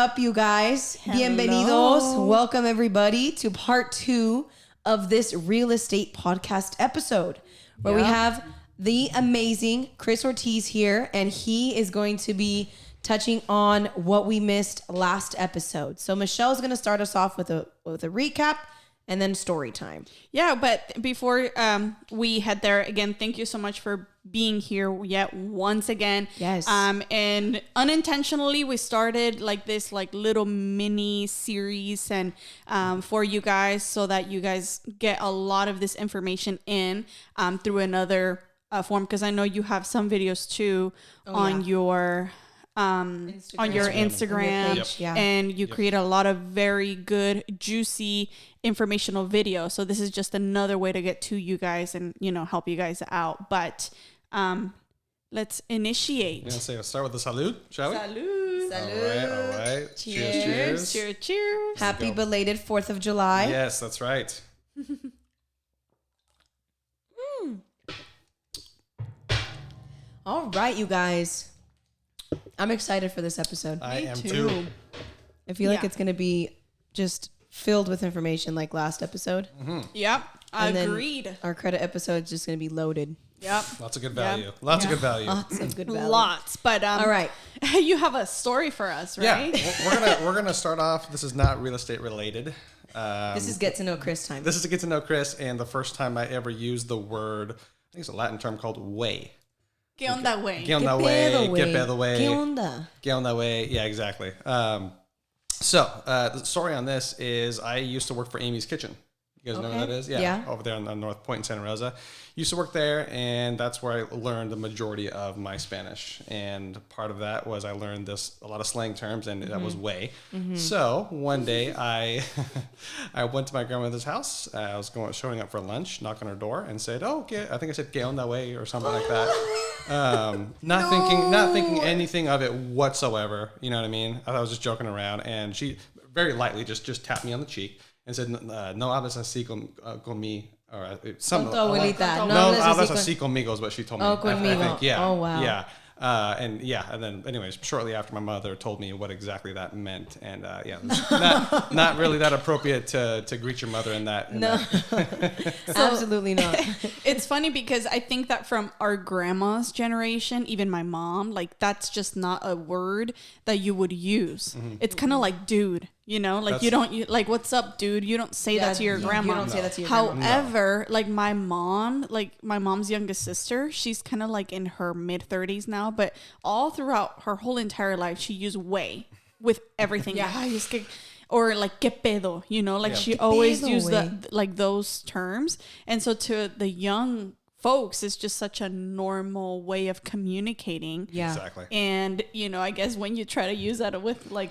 up, you guys? Hello. Bienvenidos. Welcome, everybody, to part 2 of this real estate podcast episode, where we have the amazing Chris Ortiz here, and he is going to be touching on what we missed last episode. So Michelle's going to start us off with a recap and then story time. Yeah, but before we head there, again, thank you so much for being here yet once again. Yes. And unintentionally, we started this little mini series and for you guys, so that you guys get a lot of this information in through another form, because I know you have some videos too on your Instagram, and you create a lot of very good, juicy, informational videos. So this is just another way to get to you guys and, help you guys out. But let's initiate. Let's start with the salud, shall we? Salud. All right. Cheers. Cheers. Happy belated 4th of July. Yes, that's right. All right, you guys. I'm excited for this episode. I am too. I feel like it's going to be just filled with information like last episode. Mm-hmm. Yep. And Agreed. Our credit episode is just going to be loaded. Yep. Lots of good value. Lots of good value. Lots of good value. Lots. But all right. You have a story for us, right? Yeah. We're gonna start off. This is not real estate related. This is get to know Chris time. This is to get to know Chris, and the first time I ever used the word, I think it's a Latin term called way. ¿Qué onda, güey? ¿Qué onda, güey? ¿Qué pedo, güey? ¿Qué onda? ¿Qué onda, güey? Yeah, exactly. So the story on this is I used to work for Amy's Kitchen. You guys know where that is? Yeah. Over there on North Point in Santa Rosa. Used to work there, and that's where I learned the majority of my Spanish. And part of that was I learned a lot of slang terms, and that was way. Mm-hmm. So one day I went to my grandmother's house. I was showing up for lunch, knocked on her door, and said, I think I said "que onda, way" or something like that. Not thinking anything of it whatsoever. You know what I mean? I thought I was just joking around, and she very lightly just tapped me on the cheek and said, "No hablas así conmigo." Or something. Con tu abuelita. No hablas así conmigo is what she told me. Oh, conmigo. I think, yeah. Oh, wow. Yeah. And then anyways, shortly after, my mother told me what exactly that meant. And not really that appropriate to greet your mother in that. Absolutely not. It's funny because I think that from our grandma's generation, even my mom, that's just not a word that you would use. Mm-hmm. It's kind of like dude. You don't what's up, dude? You don't say that to your grandma. You don't say that to your grandma. However, my mom's youngest sister, she's kind of in her mid-30s now, but all throughout her whole entire life, she used way with everything. Yeah. Or que pedo, she always used those terms. And so to the young folks, it's just such a normal way of communicating. Yeah. Exactly. And, I guess when you try to use that with an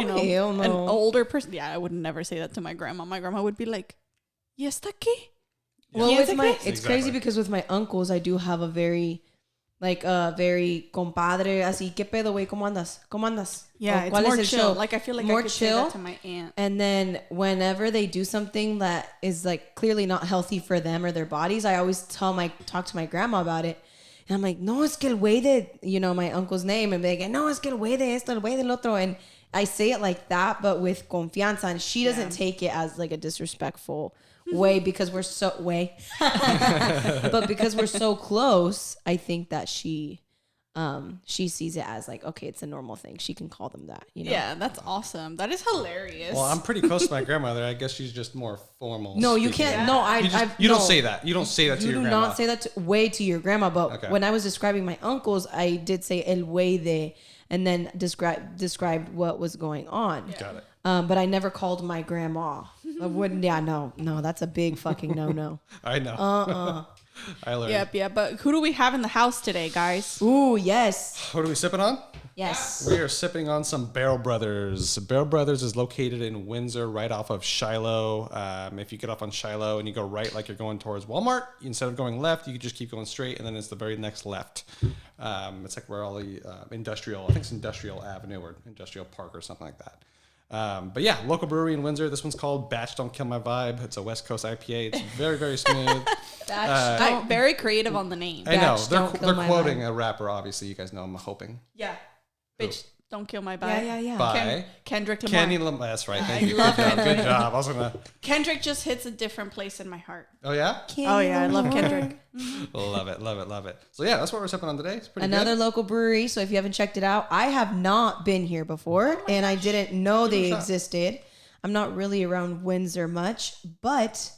no. older person. Yeah, I would never say that to my grandma. My grandma would be like, ¿Y está aquí? Well, it's crazy because with my uncles, I do have a very, very compadre, así, ¿qué pedo, güey? ¿Cómo andas? ¿Cómo andas? Yeah, it's more chill. I feel like more I could chill. say that to my aunt. And then whenever they do something that is clearly not healthy for them or their bodies, I always talk to my grandma about it. And I'm like, no, es que el güey de, my uncle's name. And they're like, no, es que el güey de esto, el güey del otro. And I say it like that, but with confianza, and she doesn't take it as a disrespectful way because we're so but because we're so close, I think that she sees it as okay, it's a normal thing. She can call them that, Yeah, that's awesome. That is hilarious. Well, I'm pretty close to my grandmother. I guess she's just more formal. No, you can't. Yeah. No, don't say that. You don't say that to your grandma. You do not say that to your grandma. But when I was describing my uncles, I did say el güey de. And then described what was going on. Yeah. Got it. But I never called my grandma. I wouldn't. Yeah, no, that's a big fucking no. I know. I learned. Yep. But who do we have in the house today, guys? Ooh, yes. What are we sipping on? Yes. We are sipping on some Barrel Brothers. Barrel Brothers is located in Windsor, right off of Shiloh. If you get off on Shiloh and you go right like you're going towards Walmart, instead of going left, you can just keep going straight, and then it's the very next left. It's where all the industrial, I think it's Industrial Avenue or Industrial Park or something like that. But yeah, local brewery in Windsor. This one's called Batch Don't Kill My Vibe. It's a West Coast IPA. It's very, very smooth. Very creative on the name. I know. They're quoting a rapper, obviously. You guys know, I'm hoping. Yeah. Bitch, Don't Kill My Vibe. Yeah. By Kendrick Lamar. Kenny Lamar. That's right. Thank you. love Good job. I was gonna. Kendrick just hits a different place in my heart. Oh yeah. Oh yeah, I love Kendrick. Love it. So yeah, that's what we're sipping on today. It's pretty Another good. local brewery. So if you haven't checked it out, I have not been here before, and I didn't know they existed. I'm not really around Windsor much, but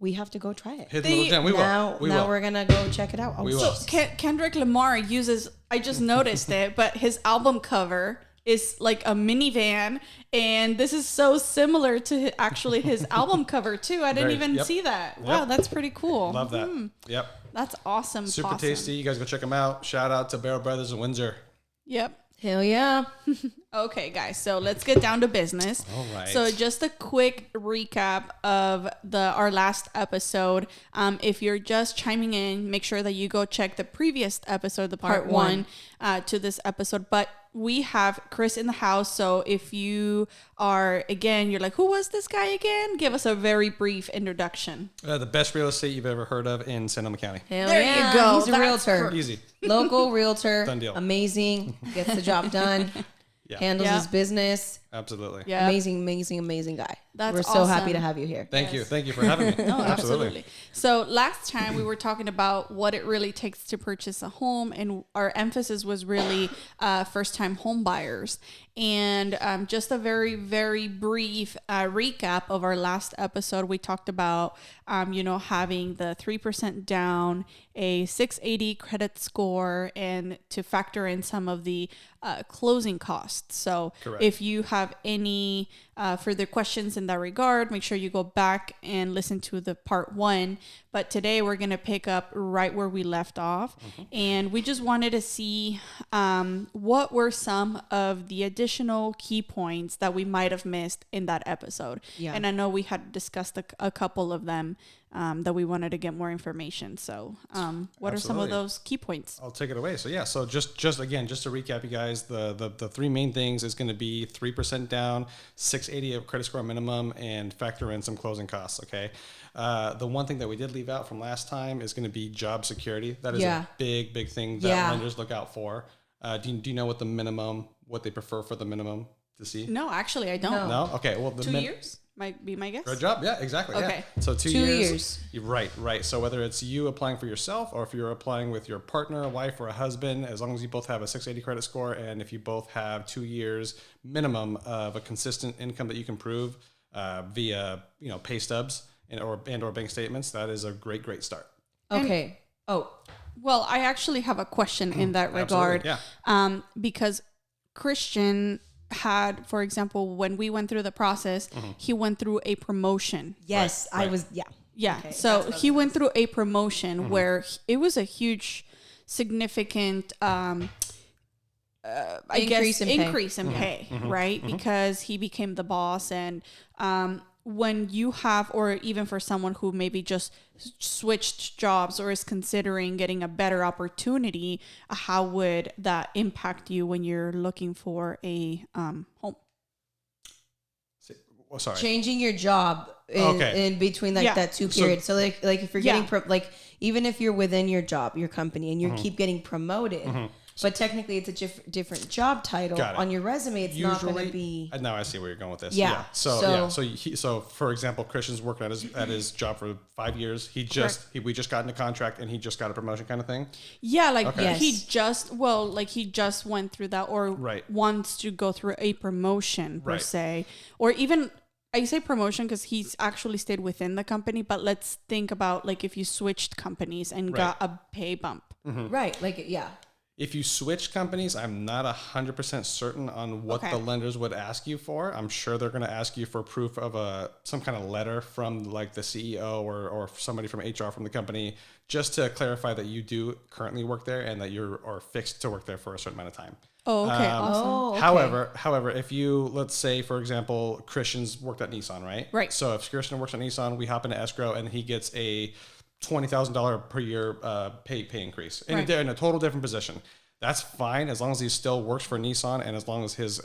we have to go try it. Hit the little gem. We will. Now we're gonna go check it out. We will. So Kendrick Lamar uses. I just noticed it, but his album cover is like a minivan, and this is so similar to actually his album cover too. I didn't even see that. Wow, that's pretty cool. Love that. Yep. That's awesome. Super tasty. You guys go check them out. Shout out to Barrel Brothers in Windsor. Yep. Hell yeah. Okay, guys, so let's get down to business. All right. So just a quick recap of our last episode. If you're just chiming in, make sure that you go check the previous episode, the part one to this episode. But we have Chris in the house. So if you are, again, you're like, who was this guy again? Give us a very brief introduction. The best real estate you've ever heard of in Sonoma County. Hell There yeah. you go. He's a That's realtor. Easy. Local realtor. Done deal. Amazing. Gets the job done. Yeah. Handles his business. Absolutely. Yeah. Amazing guy. That's We're so happy awesome. to have you here. Thank you for having me. No, absolutely. So last time we were talking about what it really takes to purchase a home, and our emphasis was really first-time home buyers. And just a very, very brief recap of our last episode, we talked about, having the 3% down, a 680 credit score, and to factor in some of the closing costs. So Correct. If you have any further questions in that regard, make sure you go back and listen to the part one. But today we're going to pick up right where we left off. Mm-hmm. And we just wanted to see what were some of the additional key points that we might have missed in that episode. Yeah. And I know we had discussed a couple of them that we wanted to get more information. So what are some of those key points? I'll take it away. So so just to recap, you guys, the three main things is going to be 3% down, 680 of credit score minimum, and factor in some closing costs. Okay. The one thing that we did leave out from last time is going to be job security. That is a big thing that lenders look out for. Do you know what they prefer for the minimum to see? No, actually I don't. No? Okay. Well, 2 years might be my guess. Good job. Yeah, exactly. Okay. Yeah. So 2 years. Right. So whether it's you applying for yourself or if you're applying with your partner, a wife, or a husband, as long as you both have a 680 credit score and if you both have 2 years minimum of a consistent income that you can prove via pay stubs and or bank statements, that is a great start. Okay. Well, I actually have a question in that regard. Yeah. Because Christian had, for example, when we went through the process, he went through a promotion. Yes, Right. I was. Yeah. Yeah. Okay, So he went through a promotion where it was a huge, significant, increase in pay, right? Because he became the boss. And when you have, or even for someone who maybe just switched jobs or is considering getting a better opportunity, how would that impact you when you're looking for a home? Well, sorry. Changing your job in between that 2 period. So like if you're getting even if you're within your job, your company, and you keep getting promoted, but technically it's a different job title on your resume. It's usually not going to be. Now I see where you're going with this. Yeah. So for example, Christian's working at his job for 5 years. We just got into contract and he just got a promotion, kind of thing. Yeah, he just went through that, or wants to go through a promotion per se, or even. I say promotion because he's actually stayed within the company, but let's think about if you switched companies and got a pay bump. Right. If you switch companies, I'm not 100% certain on what the lenders would ask you for. I'm sure they're going to ask you for proof of some kind of letter from the CEO or somebody from HR from the company, just to clarify that you do currently work there and that you're fixed to work there for a certain amount of time. Oh, okay. Awesome. However, if you, let's say, for example, Christian's worked at Nissan, right? Right. So if Christian works at Nissan, we hop into escrow and he gets a $20,000 per year pay increase in a total different position. that's fine as long as he still works for Nissan and as long as his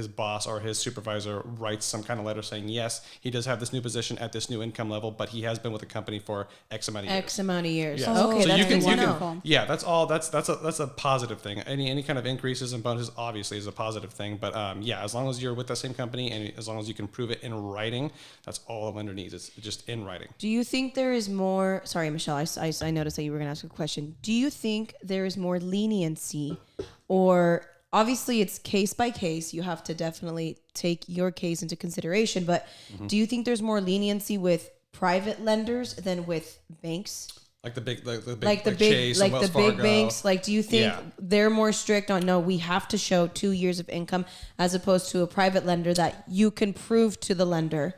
boss or his supervisor writes some kind of letter saying, yes, he does have this new position at this new income level, but he has been with the company for X amount of years. Yes. Oh, okay, so that's you can, wonderful. yeah, that's all. That's a positive thing. Any kind of increases and bonuses obviously is a positive thing, but yeah, as long as you're with the same company and as long as you can prove it in writing, that's all a lender needs. It's just in writing. Do you think there is more? Sorry, Michelle, I noticed that you were going to ask a question. Do you think there is more leniency? Or obviously it's case by case. You have to definitely take your case into consideration. But do you think there's more leniency with private lenders than with banks? Like the big Chase, like the big banks. Like, do you think they're more strict on no? We have to show 2 years of income, as opposed to a private lender that you can prove to the lender,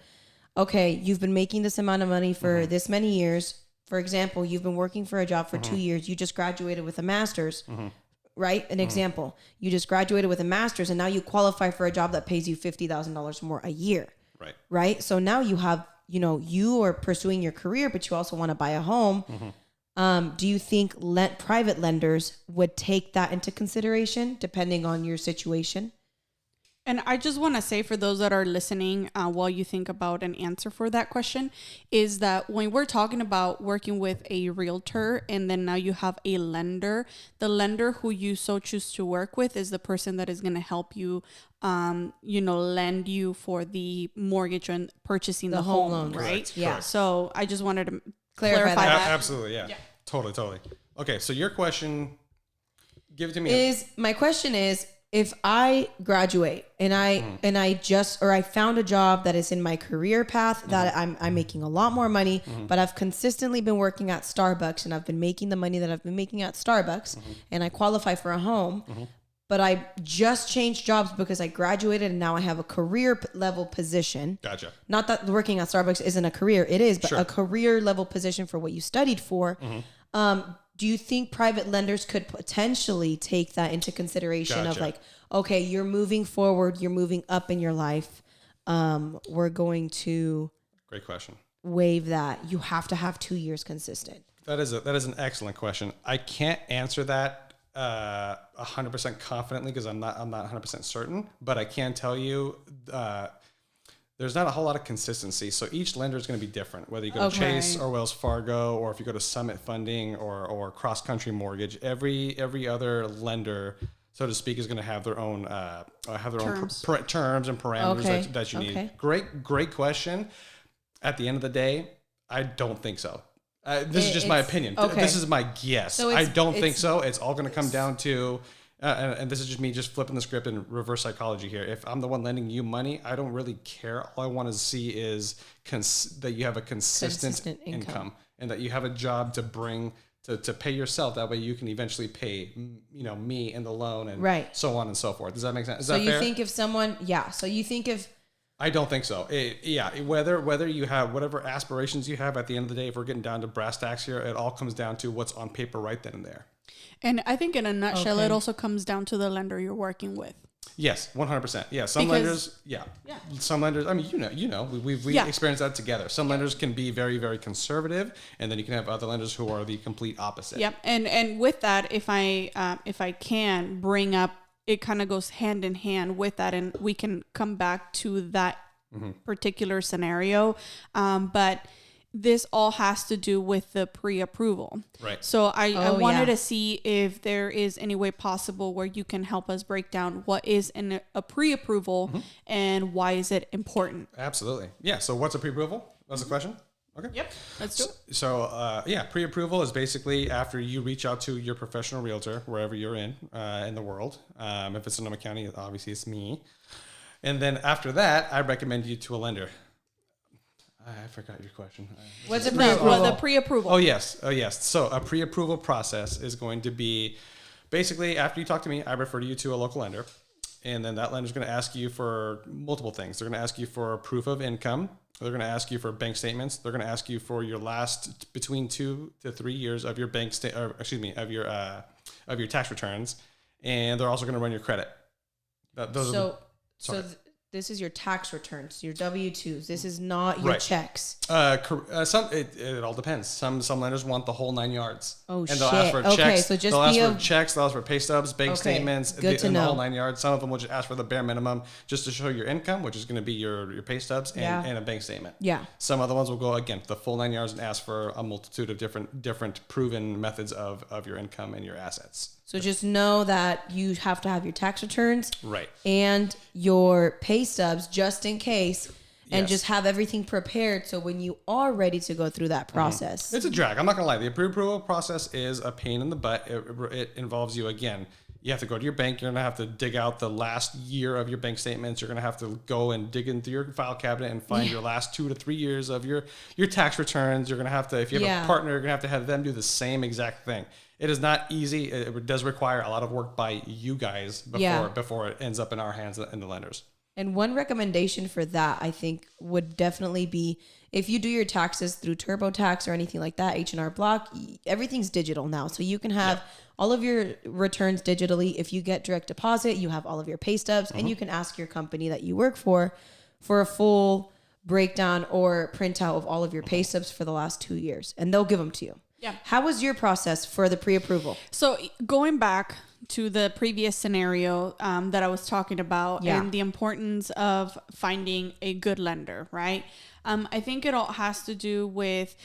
okay, you've been making this amount of money for this many years. For example, you've been working for a job for 2 years. You just graduated with a master's. Right? An example. You just graduated with a master's and now you qualify for a job that pays you $50,000 more a year. Right. Right? So now you have, you are pursuing your career, but you also want to buy a home. Do you think private lenders would take that into consideration depending on your situation? And I just want to say for those that are listening, while you think about an answer for that question, is that when we're talking about working with a realtor and then now you have a lender, the lender who you so choose to work with is the person that is going to help you, lend you for the mortgage and purchasing the home loan, right? Correct. Yeah. So I just wanted to clarify that. Absolutely, yeah. Totally. Okay, so your question, give it to me. My question is, if I graduate and I found a job that is in my career path that I'm making a lot more money, but I've consistently been working at Starbucks and I've been making the money that I've been making at Starbucks and I qualify for a home, but I just changed jobs because I graduated and now I have a career level position. Gotcha. Not that working at Starbucks isn't a career, it is, but a career level position for what you studied for. Do you think private lenders could potentially take that into consideration of like, okay, you're moving forward, you're moving up in your life. We're going to great question. Waive that. You have to have 2 years consistent. That is an excellent question. I can't answer that 100% confidently because I'm not 100% certain, but I can tell you there's not a whole lot of consistency. So each lender is going to be different, whether you go to Chase or Wells Fargo, or if you go to Summit Funding or Cross Country Mortgage. Every other lender, so to speak, is going to have their own terms and parameters that you need. Great question. At the end of the day, I don't think so. This is just my opinion. This is my guess. So I don't think so. It's all going to come down to. And this is just me flipping the script in reverse psychology here. If I'm the one lending you money, I don't really care. All I want to see is that you have a consistent income and that you have a job to bring to pay yourself. That way you can eventually pay, me and the loan and so on and so forth. Does that make sense? Is that fair? Think if someone, so you think if... I don't think so. Whether you have whatever aspirations you have at the end of the day, if we're getting down to brass tacks here, it all comes down to what's on paper right then and there. And I think in a nutshell, it also comes down to the lender you're working with. Yes, 100%. Yeah, some lenders, some lenders. I mean, we experienced that together. Some lenders can be very, very conservative, and then you can have other lenders who are the complete opposite. Yep. And with that, if I can bring up, it kind of goes hand in hand with that, and we can come back to that particular scenario. But this all has to do with the pre-approval. Right. So I wanted to see if there is any way possible where you can help us break down what is a pre-approval and why is it important. Absolutely. Yeah. So what's a pre-approval? That's the question. Okay. Yep. Let's do it. So pre-approval is basically after you reach out to your professional realtor, wherever you're in the world. If it's Sonoma County, obviously it's me. And then after that, I recommend you to a lender. I forgot your question. What's a pre-approval? The pre-approval. Oh, yes. So a pre-approval process is going to be basically after you talk to me, I refer you to a local lender. And then that lender is going to ask you for multiple things. They're going to ask you for proof of income. They're going to ask you for bank statements. They're going to ask you for your last between 2 to 3 years of your of your tax returns. And they're also going to run your credit. this is your tax returns, your W-2s. This is not your checks. It all depends. Some lenders want the whole 9 yards. Oh, and they'll ask for checks. Okay, so just they'll ask for checks. They'll ask for pay stubs, bank statements, Good to know. the whole 9 yards. Some of them will just ask for the bare minimum just to show your income, which is going to be your pay stubs and a bank statement. Yeah. Some other ones will go again the full 9 yards and ask for a multitude of different proven methods of your income and your assets. So just know that you have to have your tax returns and your pay stubs just in case, and just have everything prepared so when you are ready to go through that process. It's a drag. I'm not gonna lie. The pre-approval process is a pain in the butt. It involves you again. You have to go to your bank. You're gonna have to dig out the last year of your bank statements. You're gonna have to go and dig into your file cabinet and find your last 2 to 3 years of your tax returns. You're gonna have to, if you have a partner, you're gonna have them do the same exact thing. It is not easy. It does require a lot of work by you guys before it ends up in our hands and the lenders. And one recommendation for that, I think, would definitely be if you do your taxes through TurboTax or anything like that, H&R Block, everything's digital now. So you can have all of your returns digitally. If you get direct deposit, you have all of your pay stubs, and you can ask your company that you work for a full breakdown or printout of all of your pay stubs for the last 2 years, and they'll give them to you. Yeah. How was your process for the pre-approval? So going back to the previous scenario that I was talking about and the importance of finding a good lender, right? I think it all has to do with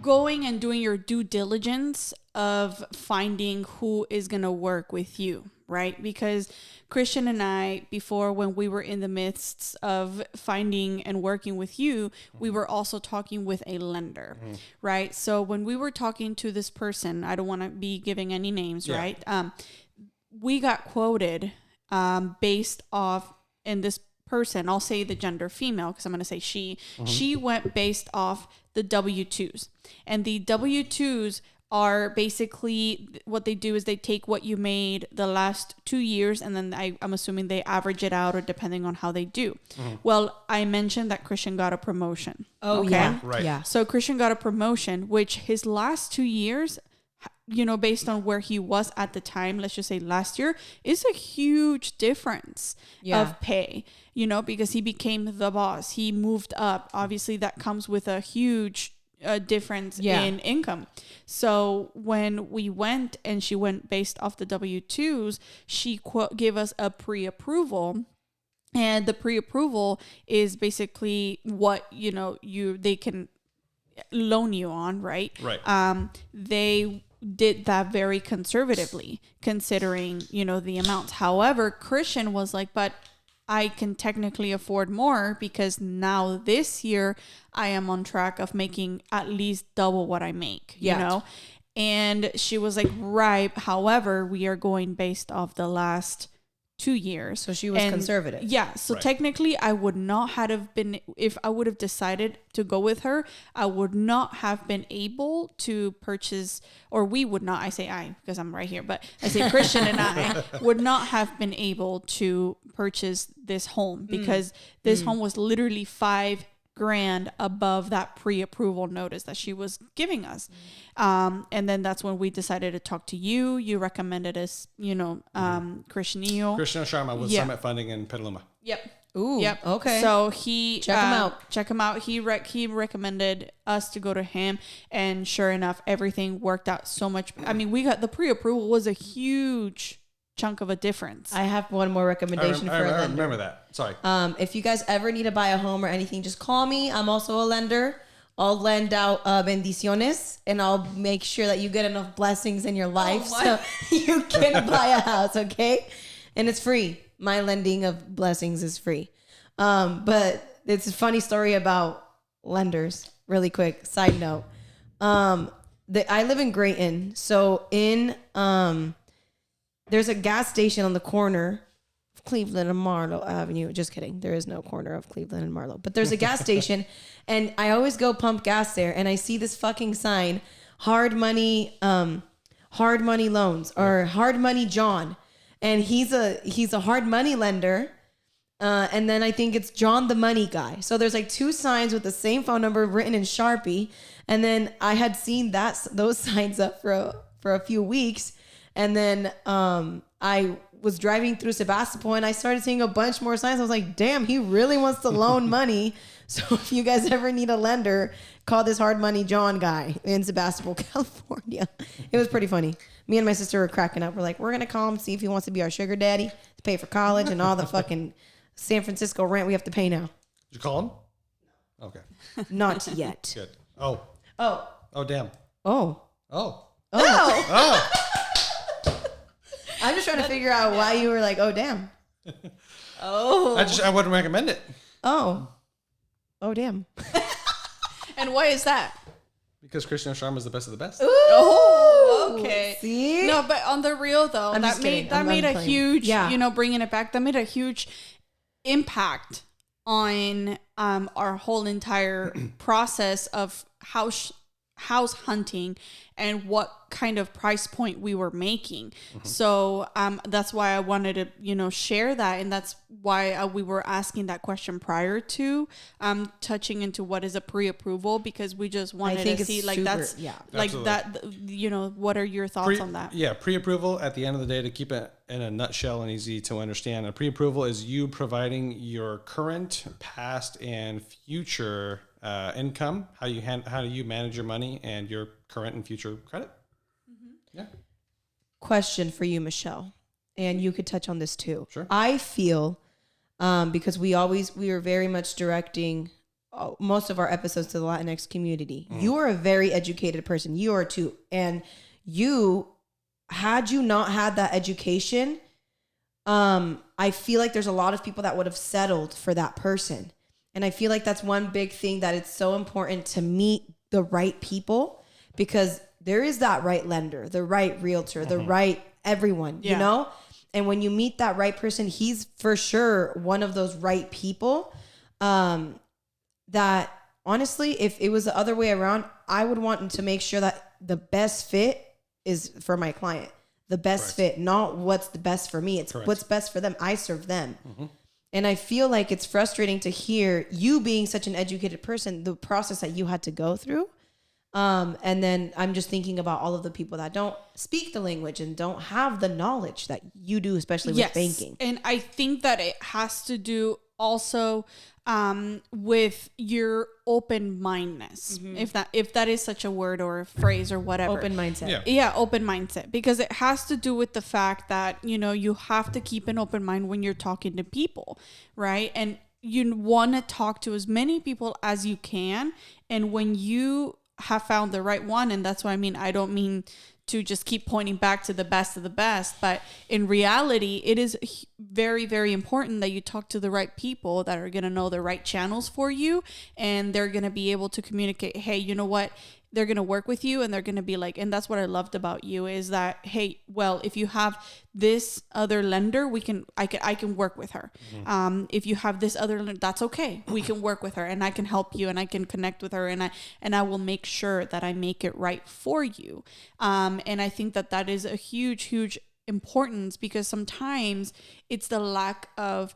going and doing your due diligence of finding who is going to work with you, right? Because Christian and I, before, when we were in the midst of finding and working with you, we were also talking with a lender, right? So when we were talking to this person, I don't want to be giving any names, right? We got quoted based off, and this person, I'll say the gender female because I'm going to say she went based off the W-2s. And the W-2s are basically, what they do is they take what you made the last 2 years, and then I'm assuming they average it out, or depending on how they do. Well, I mentioned that Christian got a promotion. Oh, okay? Yeah. Right. Yeah. So Christian got a promotion, which his last 2 years, you know, based on where he was at the time, let's just say last year, is a huge difference of pay, you know, because he became the boss. He moved up. Obviously, that comes with a huge difference in income. So when we went and she went based off the W-2s, she gave us a pre-approval. And the pre-approval is basically what, you know, they can loan you on, right? Right. They did that very conservatively, considering, you know, the amounts. However, Christian was like, but I can technically afford more because now this year I am on track of making at least double what I make, you know? And she was like, right. However, we are going based off the last 2 years. So she was conservative. Yeah. So technically I would not have been, if I would have decided to go with her, I would not have been able to purchase, or we would not, I say I, because I'm right here, but I say Christian and I would not have been able to purchase this home because this home was literally $5,000 above that pre-approval notice that she was giving us. And then that's when we decided to talk to you. You recommended us, you know, Christian Sharma with Summit Funding in Petaluma. Yep. Ooh. Yep. Okay. So he check him out. Check him out. He recommended us to go to him, and sure enough, everything worked out so much. I mean, we got the pre-approval was a huge chunk of a difference. I have one more recommendation for a lender. I remember that. Sorry. If you guys ever need to buy a home or anything, just call me. I'm also a lender. I'll lend out bendiciones, and I'll make sure that you get enough blessings in your life so you can buy a house, okay? And it's free. My lending of blessings is free. But it's a funny story about lenders, really quick. Side note. I live in Grayton. So there's a gas station on the corner of Cleveland and Marlowe Avenue. Just kidding. There is no corner of Cleveland and Marlowe. But there's a gas station, and I always go pump gas there, and I see this fucking sign, hard money loans, or hard money John. And he's a hard money lender. And then I think it's John the money guy. So there's like two signs with the same phone number written in Sharpie. And then I had seen those signs up for a few weeks. And then I was driving through Sebastopol and I started seeing a bunch more signs. I was like, damn, he really wants to loan money. So if you guys ever need a lender, call this Hard Money John guy in Sebastopol, California. It was pretty funny. Me and my sister were cracking up. We're like, we're going to call him, see if he wants to be our sugar daddy to pay for college and all the fucking San Francisco rent we have to pay now. Did you call him? Okay. Not yet. Good. Oh. Damn. Oh. I'm just trying to figure out why you were like, oh, damn. I wouldn't recommend it. Oh, damn. And why is that? Because Krishna Sharma is the best of the best. Oh, okay. See? No, but on the real though, that made a huge, bringing it back, that made a huge impact on our whole entire process of house hunting and what kind of price point we were making. So that's why I wanted to, share that. And that's why we were asking that question prior to touching into what is a pre-approval, because we just wanted to see like that's like absolutely. That, what are your thoughts on that? Yeah. Pre-approval at the end of the day, to keep it in a nutshell and easy to understand, a pre-approval is you providing your current, past, and future income, how do you manage your money and your current and future credit. Yeah. Question for you, Michelle, and you could touch on this too. Sure. I feel because we are very much directing most of our episodes to the Latinx community. You are a very educated person. You are too, and had you not had that education, I feel like there's a lot of people that would have settled for that person. And I feel like that's one big thing, that it's so important to meet the right people, because there is that right lender, the right realtor, the right everyone, you know? And when you meet that right person, he's for sure one of those right people that honestly, if it was the other way around, I would want to make sure that the best fit is for my client. The best fit, not what's the best for me. It's what's best for them. I serve them. And I feel like it's frustrating to hear you being such an educated person, the process that you had to go through. And then I'm just thinking about all of the people that don't speak the language and don't have the knowledge that you do, especially with banking. And I think that it has to do also with your open-mindedness, if that is such a word or a phrase or whatever. Open mindset. Yeah, open mindset. Because it has to do with the fact that, you have to keep an open mind when you're talking to people, right? And you want to talk to as many people as you can. And when you have found the right one, and that's what I mean, I don't mean to just keep pointing back to the best of the best, but in reality, it is very, very important that you talk to the right people that are going to know the right channels for you, and they're going to be able to communicate, hey, you know what? They're going to work with you, and they're going to be like, and that's what I loved about you, is that, hey, well, if you have this other lender, I can work with her. If you have this other lender, that's okay. We can work with her, and I can help you, and I can connect with her, and I will make sure that I make it right for you. And I think that is a huge, huge importance, because sometimes it's the lack of,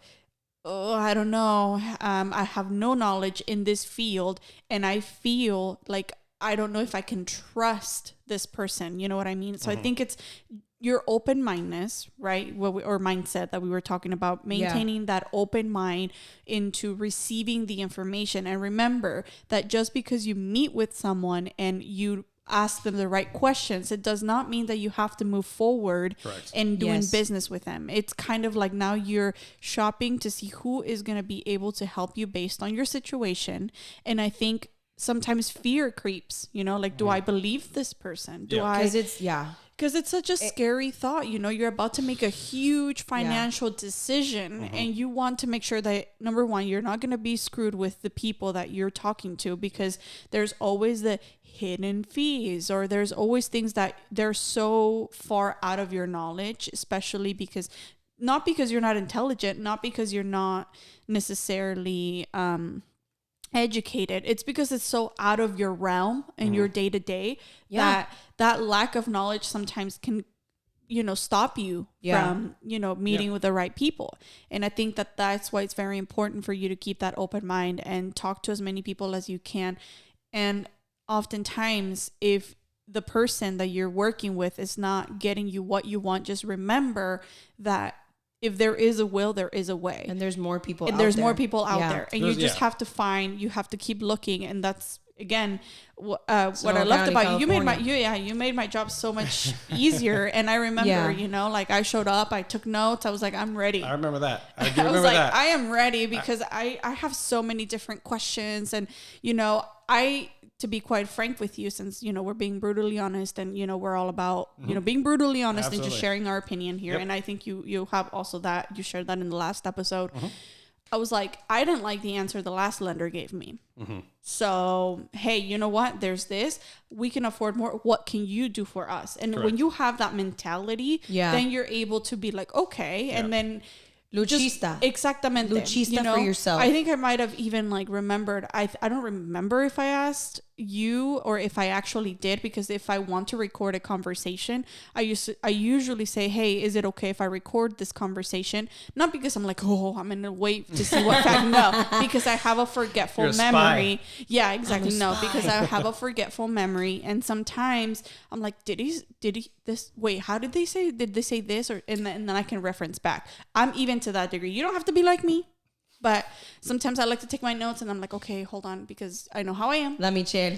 I don't know, I have no knowledge in this field, and I feel like I don't know if I can trust this person. You know what I mean? So I think it's your open-mindedness, right? Or mindset that we were talking about, maintaining that open mind into receiving the information. And remember that just because you meet with someone and you ask them the right questions, it does not mean that you have to move forward and doing business with them. It's kind of like now you're shopping to see who is going to be able to help you based on your situation. And I think sometimes fear creeps, like, do I believe this person? Because it's such a scary thought, you're about to make a huge financial decision, and you want to make sure that, number one, you're not going to be screwed with the people that you're talking to, because there's always the hidden fees, or there's always things that they're so far out of your knowledge, especially because, not because you're not intelligent, not because you're not necessarily, educated, it's because it's so out of your realm and your day to day that lack of knowledge sometimes can stop you from meeting with the right people. And I think that's why it's very important for you to keep that open mind and talk to as many people as you can. And oftentimes, if the person that you're working with is not getting you what you want, just remember that if there is a will, there is a way. And there's more people and out there's there. more people out there. And you just yeah. have to find, you have to keep looking. And that's, again, what I loved County, about you. California. You made my job so much easier. And I remember, you know, like I showed up, I took notes. I was like, I'm ready. I remember that. I do I was remember like, that. I am ready because I have so many different questions. And, you know, to be quite frank with you, since, you know, we're being brutally honest and, you know, we're all about, you know, being brutally honest Absolutely. and just sharing our opinion here. Yep. And I think you have also that, you shared that in the last episode. I was like, I didn't like the answer the last lender gave me. So, hey, you know what? There's this. We can afford more. What can you do for us? And Correct. when you have that mentality, then you're able to be like, okay. Yeah. And then Luchista. Exactamente. Luchista you know? for yourself. I think I might have even like remembered. I don't remember if I asked you or if I actually did, because if I want to record a conversation, I usually say, hey, is it okay if I record this conversation? Not because I'm like, oh, I'm gonna wait to see what fact. No, because I have a forgetful You're a memory. spy. Yeah, exactly. No, spy. because I have a forgetful memory, and sometimes I'm like, did he this? Wait, how did they say? Did they say this? Or and then I can reference back. I'm even to that degree. You don't have to be like me. But sometimes I like to take my notes and I'm like, okay, hold on, because I know how I am. La Michelle.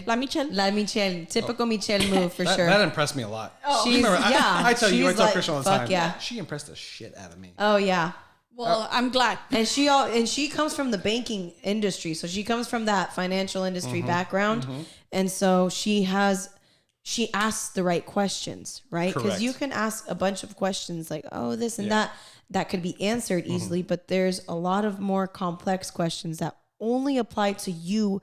Typical Michelle move for sure. That impressed me a lot. Oh. She's, I tell you, I she's tell like, Christian all the fuck time. yeah. She impressed the shit out of me. Oh yeah. Well, I'm glad. And she comes from the banking industry, so she comes from that financial industry background, and so she asks the right questions, right? Because you can ask a bunch of questions like, oh, this and that could be answered easily, but there's a lot of more complex questions that only apply to you,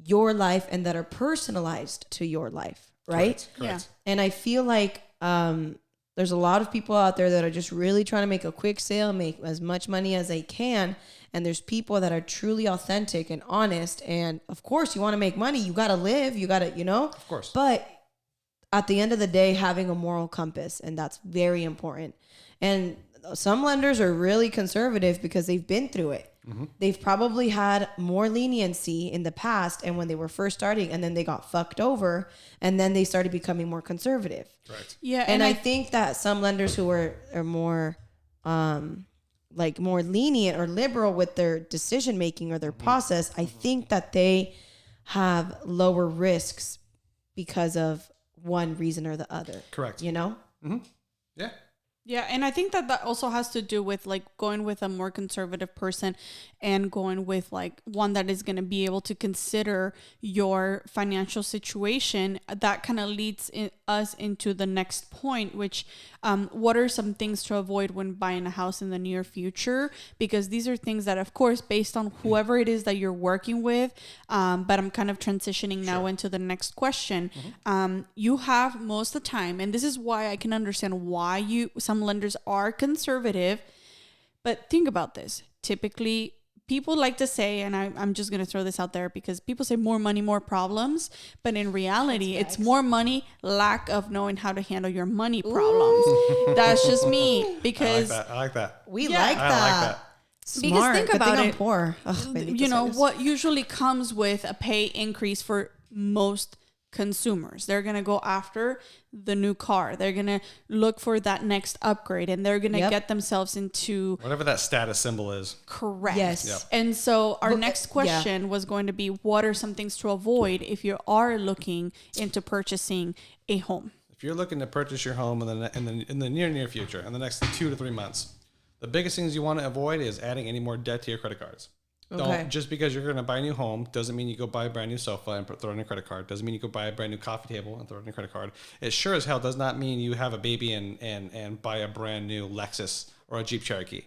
your life, and that are personalized to your life, right? Correct. Yeah. And I feel like there's a lot of people out there that are just really trying to make a quick sale, make as much money as they can. And there's people that are truly authentic and honest. And of course, you want to make money. You got to live. You got to, you know. Of course. But at the end of the day, having a moral compass. And that's very important. And some lenders are really conservative because they've been through it. They've probably had more leniency in the past and when they were first starting, and then they got fucked over, and then they started becoming more conservative. Right. Yeah. And I think that some lenders who are more more lenient or liberal with their decision making or their process, I think that they have lower risks because of one reason or the other. Correct. You know? Yeah. Yeah, and I think that also has to do with like going with a more conservative person and going with like one that is going to be able to consider your financial situation. That kind of leads us into the next point, which what are some things to avoid when buying a house in the near future? Because these are things that, of course, based on whoever it is that you're working with, but I'm kind of transitioning now into the next question. You have most of the time, and this is why I can understand why some lenders are conservative, but think about this. Typically, people like to say, and I'm just going to throw this out there because people say more money, more problems. But in reality, it's more money, lack of knowing how to handle your money problems. That's just me. Because I like that. We like that. I like that. Smart. Because think Good about thing I'm it. poor. Ugh, You know, what usually comes with a pay increase for most consumers, they're going to go after the new car. They're going to look for that next upgrade, and they're going to get themselves into whatever that status symbol is. Correct. Yes. Yep. And so our next question was going to be, what are some things to avoid if you are looking into purchasing a home? If you're looking to purchase your home in the near future, in the next 2 to 3 months, the biggest things you want to avoid is adding any more debt to your credit cards. Don't, just because you're going to buy a new home doesn't mean you go buy a brand new sofa and throw it in your credit card. Doesn't mean you go buy a brand new coffee table and throw it in your credit card. It sure as hell does not mean you have a baby and buy a brand new Lexus or a Jeep Cherokee.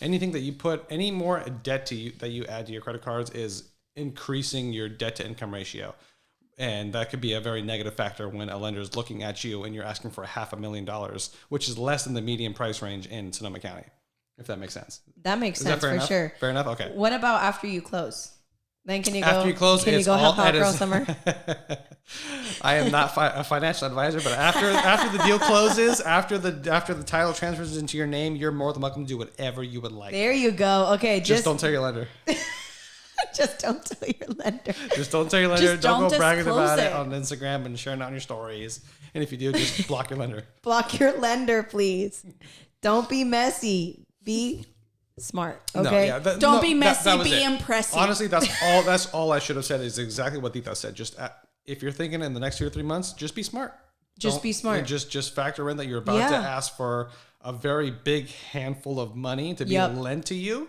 Anything that you put, any more debt that you add to your credit cards is increasing your debt to income ratio. And that could be a very negative factor when a lender is looking at you and you're asking for $500,000, which is less than the median price range in Sonoma County. If that makes sense. That makes sense for enough? sure. Fair enough? Okay. What about after you close? Then can you After go? you close, can you it's go all help out that girl is- summer? I am not a financial advisor, but after the deal closes, after the title transfers into your name, you're more than welcome to do whatever you would like. There you go. Okay, Just don't tell your lender. Just don't tell your lender. Just don't tell your lender. Just Don't go bragging about disclose it it on Instagram and sharing it on your stories. And if you do, just block your lender. Block your lender, please. Don't be messy. Be smart. Okay. No, yeah, Don't be messy. That was be it. impressive. Honestly, that's all I should have said is exactly what Tita said. Just if you're thinking in the next 2 or 3 months, just be smart. Be smart. Just factor in that you're about to ask for a very big handful of money to be lent to you.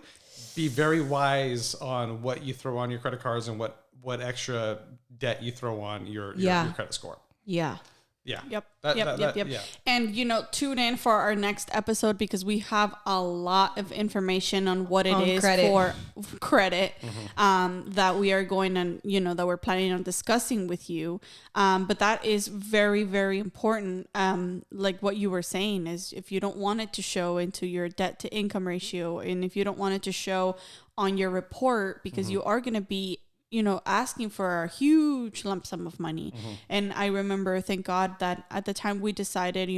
Be very wise on what you throw on your credit cards and what extra debt you throw on your credit score. Yeah. Yeah. Yep. Yep. Yeah. And, tune in for our next episode because we have a lot of information on what it is for credit that we are going and, that we're planning on discussing with you. But that is very, very important. Like what you were saying is if you don't want it to show into your debt to income ratio and if you don't want it to show on your report because you are going to be asking for a huge lump sum of money. And I remember, thank God, that at the time we decided,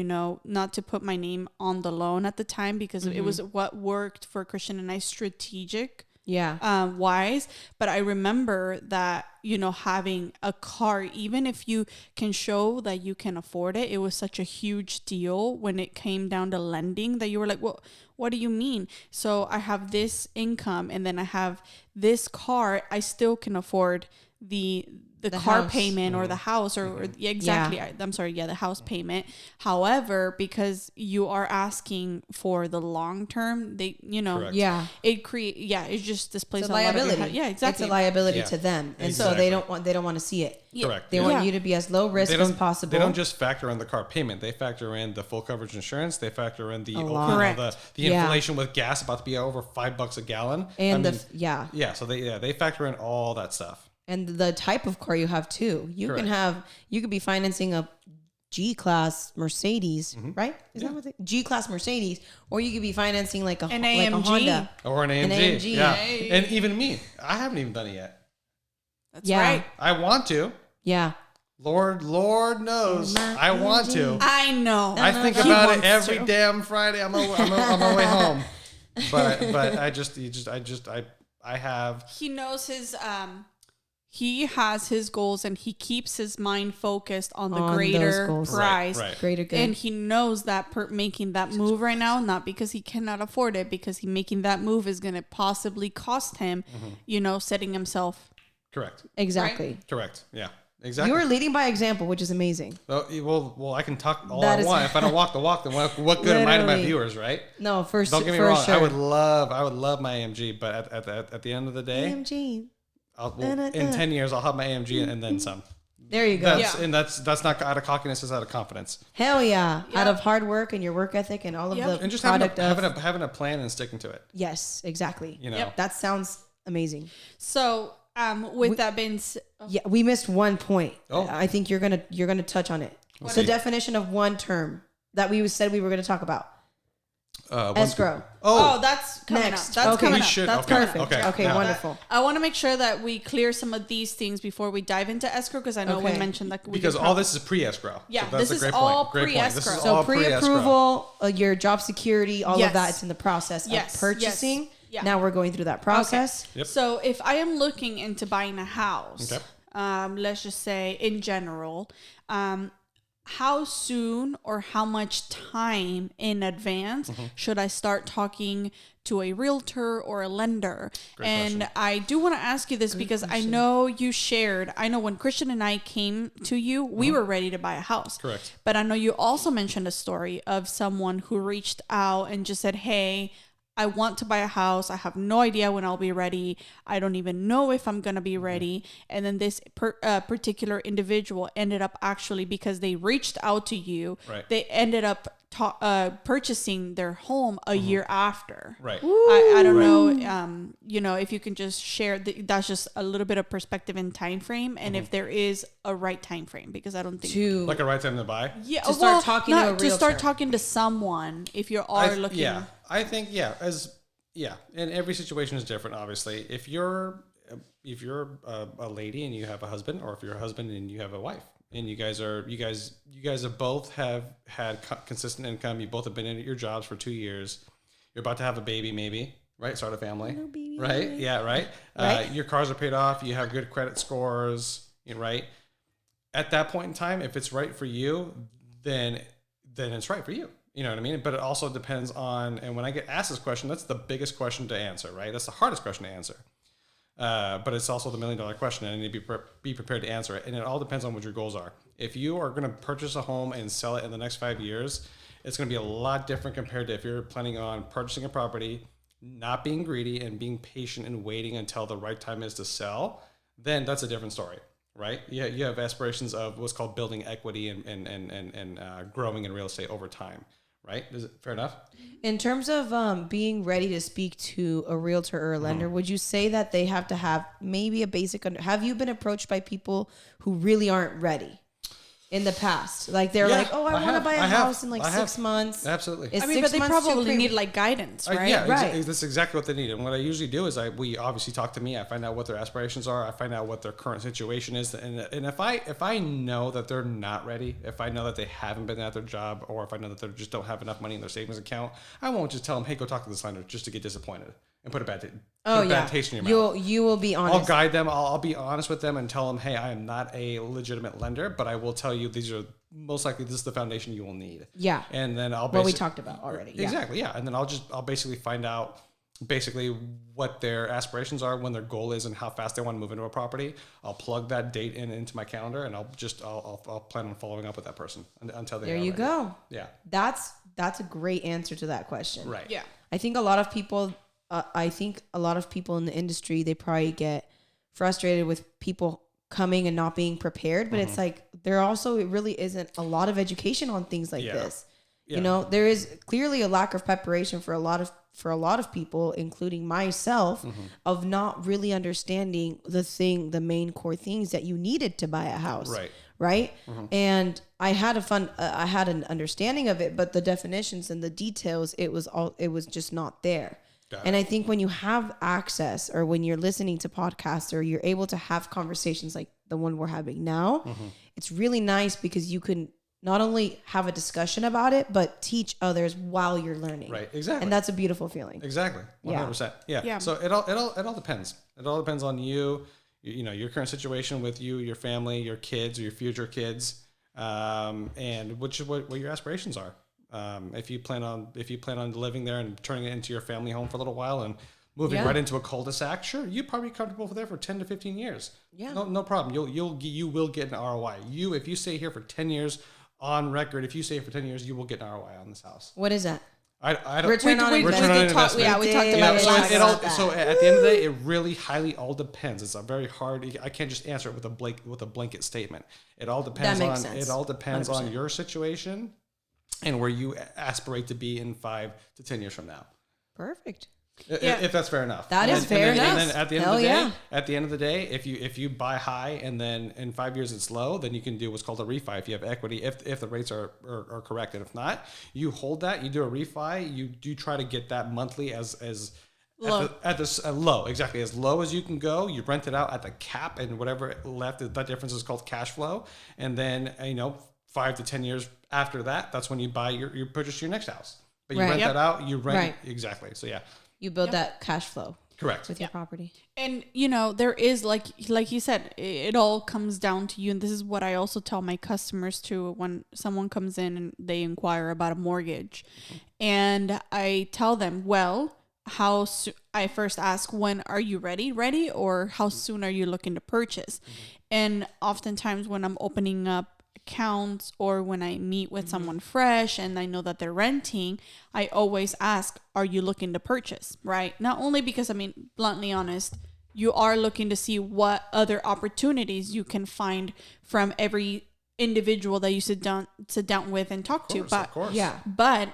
not to put my name on the loan at the time because it was what worked for Christian and I strategic wise. But I remember that, having a car, even if you can show that you can afford it, it was such a huge deal when it came down to lending that you were like, well, what do you mean? So I have this income and then I have this car. I still can afford the car house. Payment or the house or exactly. I'm sorry. Yeah. The house payment. However, because you are asking for the long term, they, Correct. it just displays a liability. Exactly. It's a liability to them. And so they don't want to see it. Correct. They want you to be as low risk as possible. They don't just factor in the car payment. They factor in the full coverage insurance. They factor in the inflation with gas about to be over $5 a gallon. And So they factor in all that stuff. And the type of car you have too. You could be financing a G-Class Mercedes, right? Is that what G-Class Mercedes, or you could be financing like a Honda or an AMG. Yeah, and even me, I haven't even done it yet. That's right. I want to. Yeah. Lord knows I want to. I know. I think about it every damn Friday. I'm on my way home, but I have. He knows his he has his goals and he keeps his mind focused on the greater prize, greater good. And he knows that making that move right now, not because he cannot afford it, because making that move is going to possibly cost him, setting himself. Correct. Exactly. Right? Correct. Yeah. Exactly. You are leading by example, which is amazing. Well, I can talk all I want. If I don't walk the walk, then what good am I to my viewers, right? No, don't get me wrong. Sure. I would love my AMG, but at the end of the day, AMG. In 10 years, I'll have my AMG and then some. There you go. And that's not out of cockiness, it's out of confidence. Hell yeah. Out of hard work and your work ethic and all of the and just product having a plan and sticking to it. Yes, exactly. That sounds amazing. So with that being we missed one point. Oh. I think you're gonna touch on it. What's the definition of one term that we said we were gonna talk about? Escrow. That's coming next. Up. That's coming up. That's perfect. Okay, wonderful. I want to make sure that we clear some of these things before we dive into escrow because I know we mentioned that because all this is pre-escrow. Yeah, so this is all pre-escrow. So pre-approval, your job security, all of that, it's in the process of purchasing. Yes. Yeah. Now we're going through that process. Okay. Yep. So if I am looking into buying a house, let's just say in general, how soon or how much time in advance should I start talking to a realtor or a lender? Great question. I do want to ask you this because I know when Christian and I came to you, we were ready to buy a house. Correct. But I know you also mentioned a story of someone who reached out and just said, hey, I want to buy a house. I have no idea when I'll be ready. I don't even know if I'm going to be ready. And then this particular individual ended up actually, because they reached out to you, they ended up purchasing their home a year after. Right. I don't know, if you can just share, that's just a little bit of perspective and time frame. And if there is a right time frame, because I don't think. Like a right time to buy? Yeah. To start talking to a realtor. To start talking to someone if you are looking. Yeah. I think, and every situation is different, obviously. If you're a lady and you have a husband, or if you're a husband and you have a wife, and you guys have both had consistent income, you both have been in your jobs for 2 years, you're about to have a baby maybe, right? Start a family, No baby, right? Yeah, right. Right. Your cars are paid off. You have good credit scores, right? At that point in time, if it's right for you, then it's right for you. You know what I mean? But it also depends on, and when I get asked this question, that's the biggest question to answer, right? That's the hardest question to answer. But it's also the $1 million question, and I need to be prepared to answer it. And it all depends on what your goals are. If you are going to purchase a home and sell it in the next 5 years, it's going to be a lot different compared to if you're planning on purchasing a property, not being greedy and being patient and waiting until the right time is to sell. Then that's a different story, right? Yeah, you have aspirations of what's called building equity and growing in real estate over time. Right? Is it fair enough? In terms of being ready to speak to a realtor or a lender, would you say that they have to have maybe a basic... have you been approached by people who really aren't ready in the past? Like they're like, oh, I want to buy a house in like 6 months. Absolutely. Is I mean, but they 6 months probably need like guidance, right? Yeah, Right. That's exactly what they need. And what I usually do is we obviously talk to me. I find out what their aspirations are. I find out what their current situation is. And if I know that they're not ready, if I know that they haven't been at their job, or if I know that they just don't have enough money in their savings account, I won't just tell them, hey, go talk to this lender just to get disappointed and put a bad taste in your mouth. You will be honest. I'll guide them. I'll be honest with them and tell them, hey, I am not a legitimate lender, but I will tell you this is the foundation you will need. Yeah. And then I'll what we talked about already. Yeah. Exactly. Yeah. And then I'll basically find out what their aspirations are, when their goal is, and how fast they want to move into a property. I'll plug that date into my calendar, and I'll plan on following up with that person until they. There you go. Yeah. That's a great answer to that question. Right. Yeah. I think a lot of people in the industry, they probably get frustrated with people coming and not being prepared, but it's like it really isn't a lot of education on things like this. Yeah. You know, there is clearly a lack of preparation for a lot of people, including myself, of not really understanding the main core things that you needed to buy a house. Right. And I had an understanding of it, but the definitions and the details, it was just not there. And I think when you have access, or when you're listening to podcasts, or you're able to have conversations like the one we're having now, it's really nice because you can not only have a discussion about it, but teach others while you're learning. Right. Exactly. And that's a beautiful feeling. Exactly. 100%. Yeah. So it all depends. It all depends on you, your current situation with you, your family, your kids, or your future kids, and what your aspirations are. If you plan on living there and turning it into your family home for a little while and moving right into a cul-de-sac, sure, you'd probably be comfortable there for 10 to 15 years. Yeah. No problem. You will get an ROI. If you stay here for 10 years on record, if you stay here for 10 years, you will get an ROI on this house. What is that? I don't. Return on investment. We talked about it. So at the end of the day, it really highly all depends. It's a very hard. I can't just answer it with a blanket statement. It all depends on. Sense. It all depends 100%. On your situation and where you aspirate to be in 5 to 10 years from now. Perfect. If that's fair enough. That is fair enough. And then at the end of the day, if you buy high and then in 5 years it's low, then you can do what's called a refi if you have equity, if the rates are correct. And if not, you hold that, you do a refi, you do try to get that monthly as low. Low, exactly, as low as you can go. You rent it out at the cap, and whatever left, that difference is called cash flow. And then 5 to 10 years after that, that's when you purchase your next house. But you rent that out, exactly. So yeah. You build that cash flow. Correct. With your property. And, there is, like you said, it all comes down to you. And this is what I also tell my customers too, when someone comes in and they inquire about a mortgage. And I tell them, I first ask, when are you ready? Or how soon are you looking to purchase? And oftentimes when I'm opening up accounts, or when I meet with someone fresh and I know that they're renting, I always ask, are you looking to purchase? Right? Not only because, bluntly honest, you are looking to see what other opportunities you can find from every individual that you sit down with and talk to. But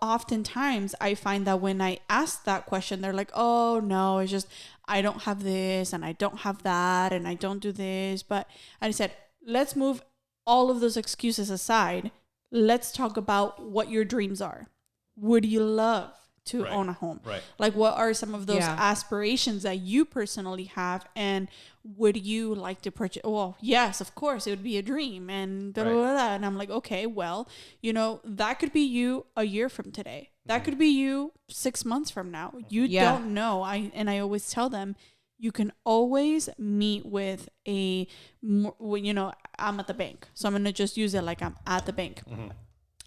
oftentimes I find that when I ask that question, they're like, oh no, it's just, I don't have this and I don't have that and I don't do this. But I said, let's move all of those excuses aside. Let's talk about what your dreams are. Would you love to Right. own a home? Right. Like, what are some of those Yeah. aspirations that you personally have, and would you like to purchase? Well, yes, of course, it would be a dream, and da, da, da, da. And I'm like, okay, well, you know, that could be you a year from today. That could be you 6 months from now. You Yeah. don't know. I always tell them, you can always meet with you know, I'm at the bank, so I'm going to just use it like I'm at the bank.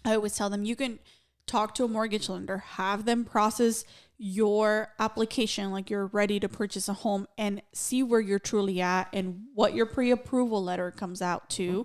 I always tell them, you can talk to a mortgage lender, have them process your application like you're ready to purchase a home, and see where you're truly at and what your pre-approval letter comes out to.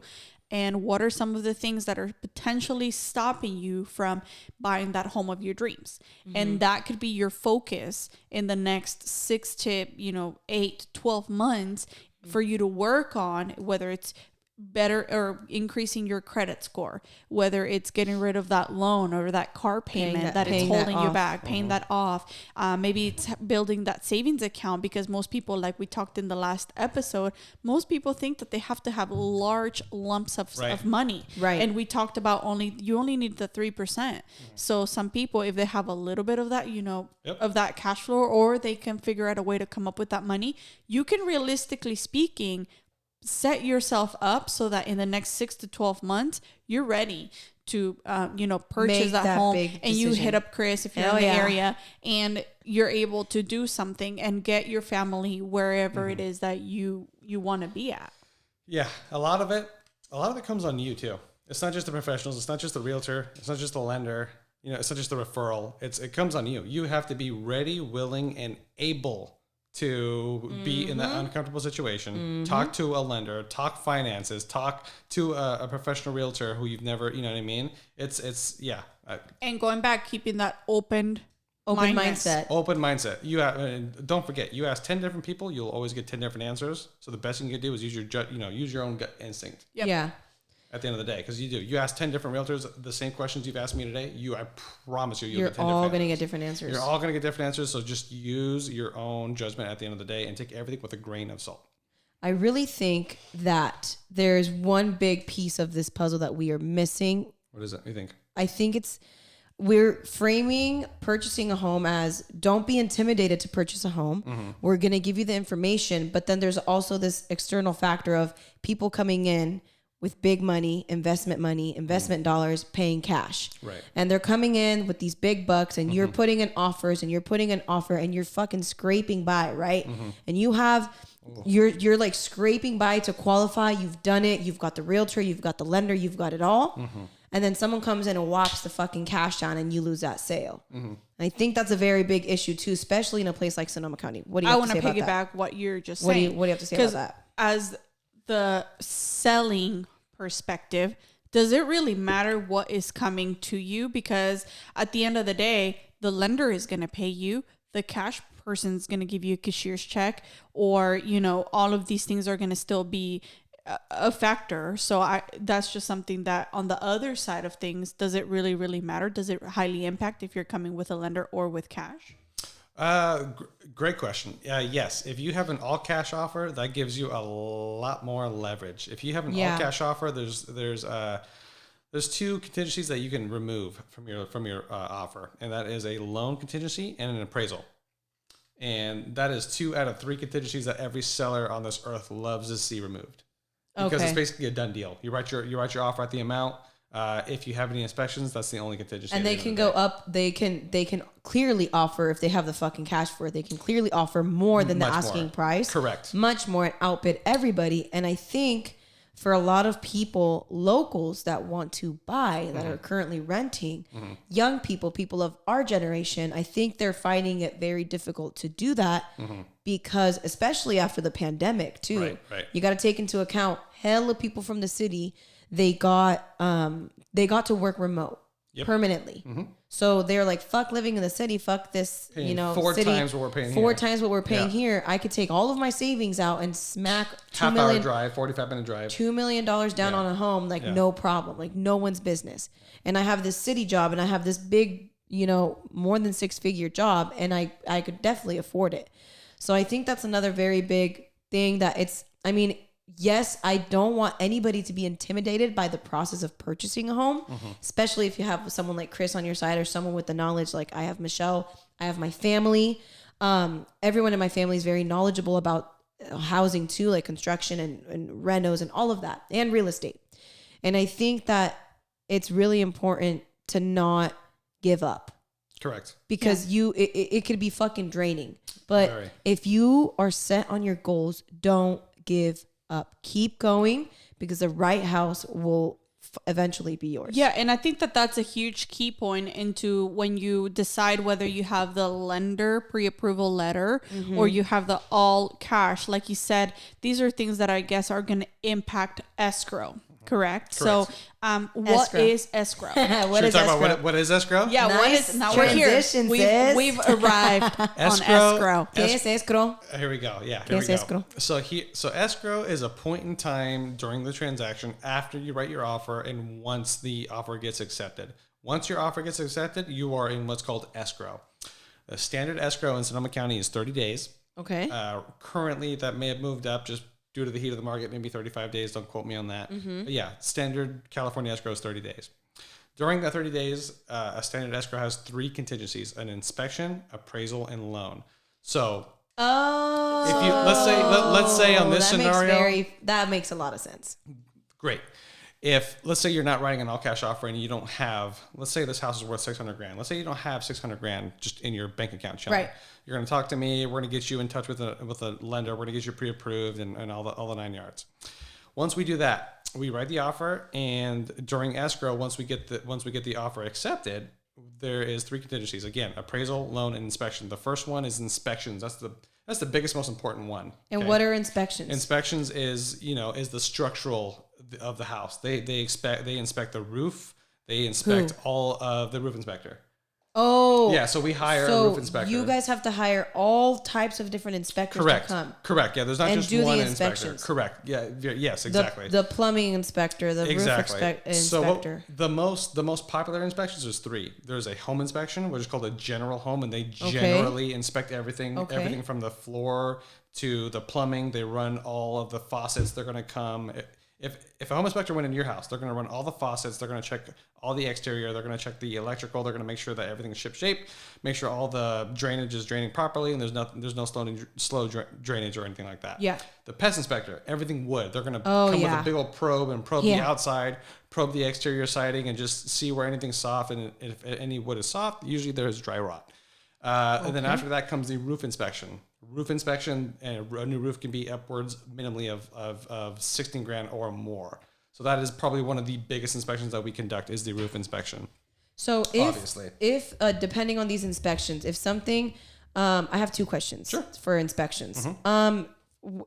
And what are some of the things that are potentially stopping you from buying that home of your dreams? And that could be your focus in the next 6 to, 8, 12 months for you to work on, whether it's better or increasing your credit score, whether it's getting rid of that loan or that car payment that it's holding you back, paying that off. Maybe it's building that savings account, because most people, like we talked in the last episode, most people think that they have to have large lumps of money. Right. And we talked about you only need the 3%. So some people, if they have a little bit of that, of that cash flow, or they can figure out a way to come up with that money, you can, realistically speaking, set yourself up so that in the next 6 to 12 months, you're ready to, purchase that home, and you hit up Chris if you're in the area, and you're able to do something and get your family wherever it is that you want to be at. Yeah. A lot of it comes on you too. It's not just the professionals. It's not just the realtor. It's not just the lender. It's not just the referral. It comes on you. You have to be ready, willing, and able to be in that uncomfortable situation, talk to a lender, talk finances, talk to a professional realtor who you've never, you know what I mean? It's And going back, keeping that open mindset. Open mindset. Don't forget, you ask 10 different people, you'll always get 10 different answers. So the best thing you can do is use your own gut instinct. Yep. Yeah. At the end of the day, because you ask 10 different realtors the same questions you've asked me today, I promise you'll You're get 10 all going to get different answers. You're all going to get different answers. So just use your own judgment at the end of the day and take everything with a grain of salt. I really think that there's one big piece of this puzzle that we are missing. What is it? What do you think? I think we're framing purchasing a home as, don't be intimidated to purchase a home. We're going to give you the information, but then there's also this external factor of people coming in with big money, investment dollars, paying cash. Right. And they're coming in with these big bucks, and you're putting in offers, and you're putting an offer, and you're fucking scraping by, right? And you're like scraping by to qualify. You've done it. You've got the realtor, you've got the lender, you've got it all. And then someone comes in and whops the fucking cash down, and you lose that sale. And I think that's a very big issue too, especially in a place like Sonoma County. What do you have to say about that? I want to piggyback what you're just saying. What do you have to say about that? As the selling perspective, does it really matter what is coming to you? Because at the end of the day, the lender is going to pay you, the cash person's going to give you a cashier's check, or all of these things are going to still be a factor. So that's just something that, on the other side of things, does it really, really matter? Does it highly impact if you're coming with a lender or with cash? Great question. Yes. If you have an all cash offer, that gives you a lot more leverage. If you have an all cash offer, there's two contingencies that you can remove from your offer, and that is a loan contingency and an appraisal. And that is 2 out of 3 contingencies that every seller on this earth loves to see removed, because it's basically a done deal. You write your offer at the amount. If you have any inspections, that's the only contingency. And they can go up. They can clearly offer, if they have the fucking cash for it, they can clearly offer more than the asking price. Correct. Much more, and outbid everybody. And I think for a lot of people, locals that want to buy, that are currently renting, young people of our generation, I think they're finding it very difficult to do that, because especially after the pandemic too, you got to take into account hella people from the city. They got to work remote permanently. So they're like, fuck living in the city, fuck this, paying 4 city, times what we're paying four here. times what we're paying here. I could take all of my savings out and smack half-hour drive, 45-minute drive, $2 million down on a home, no problem, like no one's business. And I have this city job, and I have this big, more than 6-figure job, and I could definitely afford it. So I think that's another very big thing that yes, I don't want anybody to be intimidated by the process of purchasing a home, especially if you have someone like Chris on your side or someone with the knowledge. Like I have Michelle, I have my family. Everyone in my family is very knowledgeable about housing too, like construction and renos and all of that, and real estate. And I think that it's really important to not give up. Correct. Because it could be fucking draining. But if you are set on your goals, don't give up. Keep going, because the right house will eventually be yours. Yeah, and I think that that's a huge key point into when you decide whether you have the lender pre-approval letter or you have the all cash. Like you said, these are things that I guess are going to impact escrow. Correct. So, what is escrow? What is escrow? What is escrow? Yeah, nice. what is now we're here. We've arrived on escrow. ¿Qué es escrow? Here we go. Yeah, ¿Qué es escrow? So escrow is a point in time during the transaction after you write your offer and once the offer gets accepted. Once your offer gets accepted, you are in what's called escrow. The standard escrow in Sonoma County is 30 days. Okay. Currently, that may have moved up just due to the heat of the market, maybe 35 days. Don't quote me on that. But yeah, standard California escrow is 30 days. During that 30 days, a standard escrow has 3 contingencies: an inspection, appraisal, and loan. So, if you let's say on this scenario, that makes a lot of sense. Great. If let's say you're not writing an all cash offer and you don't have, let's say this house is worth $600,000. Let's say you don't have $600,000 just in your bank account chilling. Right. You're going to talk to me. We're going to get you in touch with a lender. We're going to get you pre-approved and all the 9 yards. Once we do that, we write the offer, and during escrow, once we get the offer accepted, there is 3 contingencies. Again, appraisal, loan, and inspection. The first one is inspections. That's the biggest, most important one. And what are inspections? Inspections is the structural of the house. They inspect the roof. They inspect all of the roof inspector. Oh. Yeah, so we hire a roof inspector. You guys have to hire all types of different inspectors to come. Correct. Yeah, there's not just one inspector. Correct. Yeah. Yes, exactly. The plumbing inspector, the roof inspector. So the most popular inspections is 3. There's a home inspection, which is called a general home, and they generally inspect everything from the floor to the plumbing. They run all of the faucets. They're going to come. If a home inspector went into your house, they're going to run all the faucets. They're going to check all the exterior. They're going to check the electrical. They're going to make sure that everything's ship shape. Make sure all the drainage is draining properly, and there's no slow drainage or anything like that. Yeah. The pest inspector, everything wood. They're going to come with a big old probe and probe the outside, probe the exterior siding, and just see where anything's soft. And if any wood is soft, usually there's dry rot. And then after that comes the roof inspection. Roof inspection, and a new roof can be upwards minimally of $16,000 or more. So that is probably one of the biggest inspections that we conduct is the roof inspection. So if depending on these inspections, if something, I have 2 questions for inspections.